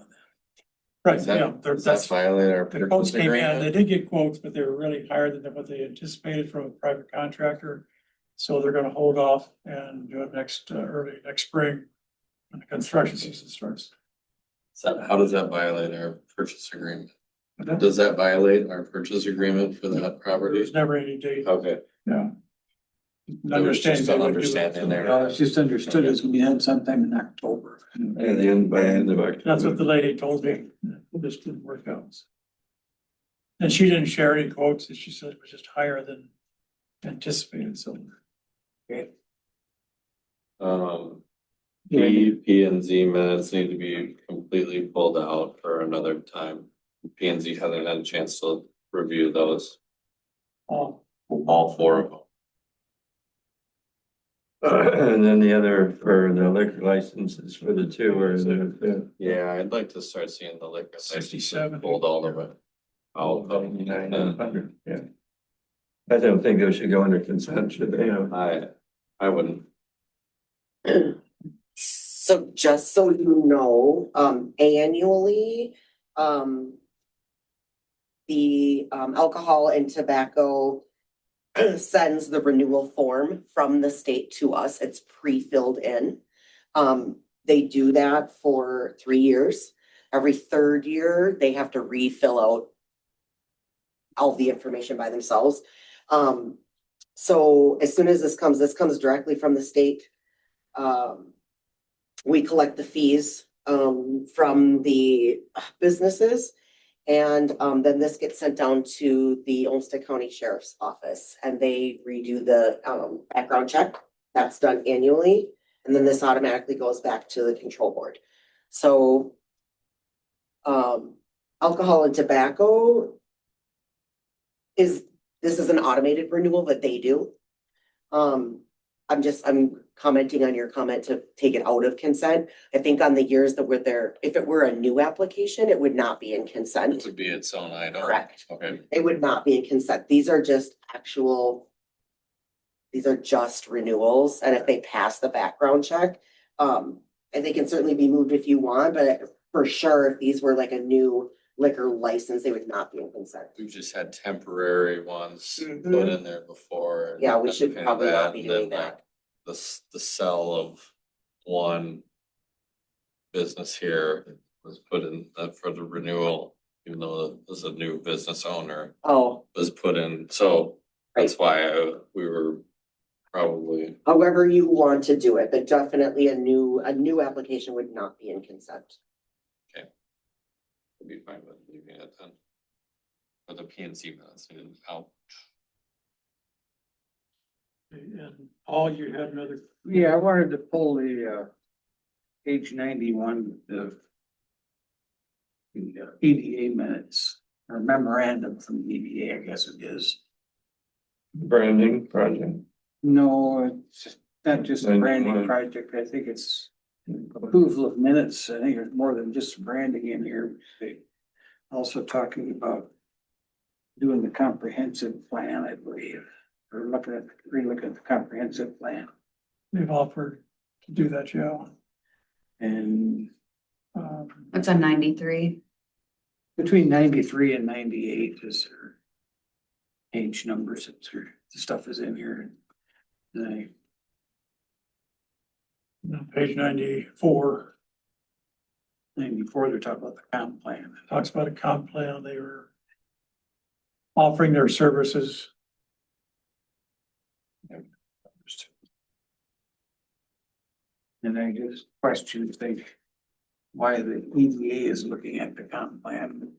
right, Does that- yeah, Does that's, that violate our the quotes purchase came in, they agreement? did get quotes, but they were really higher than what they anticipated from a private contractor. So they're gonna hold off and do it early next spring when the construction season starts. So how does that violate our purchase agreement? Does that violate our purchase agreement for that property? There's never any date, Okay. yeah. There was just an understanding there. It's just understood it's gonna be done sometime in October. By the end of October. That's what the lady told me, this didn't work out. And she didn't share any quotes, and she said it was just higher than anticipated, so. P and Z minutes need to be completely pulled out for another time. P and Z hasn't had a chance to review those, Oh, all four of them. And then the other for the liquor licenses for the two or the. Yeah, I'd like to start seeing the liquor licenses 67. pulled all of it. Out of it. 900, yeah. I don't think those should go under consent, should they? I wouldn't. So just so you know, annually, the alcohol and tobacco sends the renewal form from the state to us. It's pre-filled in. They do that for 3 years. Every third year, they have to refill out all the information by themselves. So as soon as this comes directly from the state. We collect the fees from the businesses. And then this gets sent down to the Olmsted County Sheriff's Office and they redo the background check. That's done annually. And then this automatically goes back to the control board. So alcohol and tobacco this is an automated renewal that they do. I'm commenting on your comment to take it out of consent. I think on the years that were there, if it were a new application, it would not be in It consent. would be its own item. Correct. Okay. It would not be in consent. These are just renewals. And if they pass the background check, and they can certainly be moved if you want, but for sure, if these were like a new liquor license, they would not be in consent. We've just had temporary ones Mhm. put in there before. and Yeah, we should and probably not be and then, doing that. like, the sell of one business here was put in for the renewal, even though there's a new business owner Oh, was put in, so that's why we were probably, however you want to do it, but definitely a new application would not be in consent. would be fine with leaving it then. For the PNC minutes, out. and Paul, you had another, Yeah, I wanted to pull the page 91, the EDA minutes or memorandum from the EDA, I guess it is. Branding project. No, it's not just a 91. branding project. I think it's approval of minutes. I think there's more than just branding in here. They also talking about doing the comprehensive plan, I believe, or re-looking at the comprehensive plan. they've offered to do that, yeah. And It's a 93. between 93 and 98 is their page numbers. The stuff is in here. And Page 94 94, they're talking about the comp plan. talks about a comp plan. They were offering their services. And I just question why the EDA is looking at the comp plan.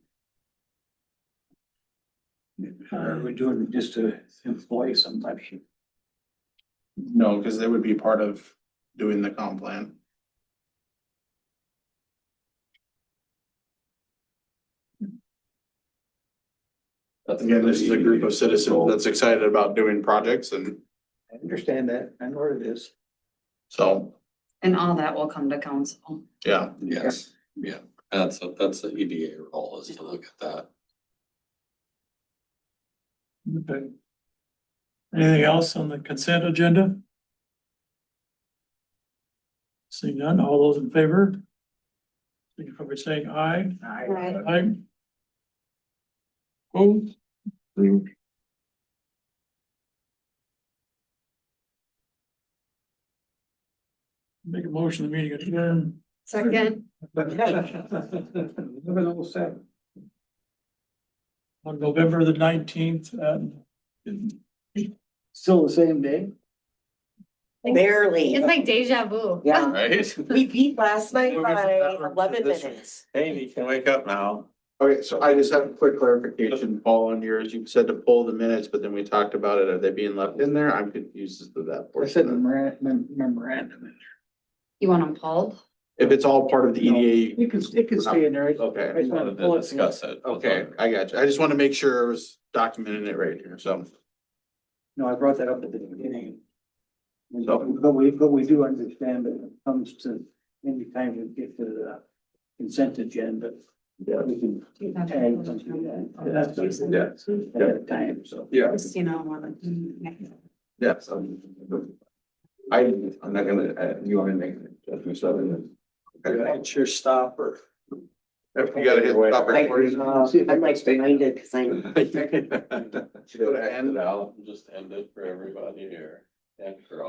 Are we doing it just to employ somebody? No, because they would be part of doing the comp plan. Again, this is a group of citizens that's excited about doing projects and I understand that. I know what it is. so, And all that will come to council. yeah. Yes, yeah, that's the EDA role is to look at that. Okay. Anything else on the consent agenda? Seeing none, all those in favor? Signify by saying aye. Right. Aye. Opposed? Make a motion, the meeting adjourned. Second. 11:07. On November the 19th, Still the same day? Barely. It's like deja vu. Yeah, Right? we beat last night Moving by from that room to 11 this room. minutes. Hey, you can wake up now. Okay, so I just have a quick clarification, Paul, on yours. You said to pull the minutes, but then we talked about it. Are they being left in there? I'm confused as to that I said portion. memorandum in You want them pulled? If it's all part of the there. EDA, It can stay in there. okay. I just wanted to pull it. Discuss it. Okay, I got you. I just want to make sure it was documenting it right here, so. No, I brought that up at the beginning. But we do understand that when it comes to any time we get to the consent agenda. Yeah, we can. add something to that. That's at a time, so. Yeah. Christina wanted. Yeah, so. I'm not gonna, you want to make judgment of it? It's your stopper. If you gotta hit stop recording. I'm like blinded because I'm. Should have ended out, just end it for everybody here and for all.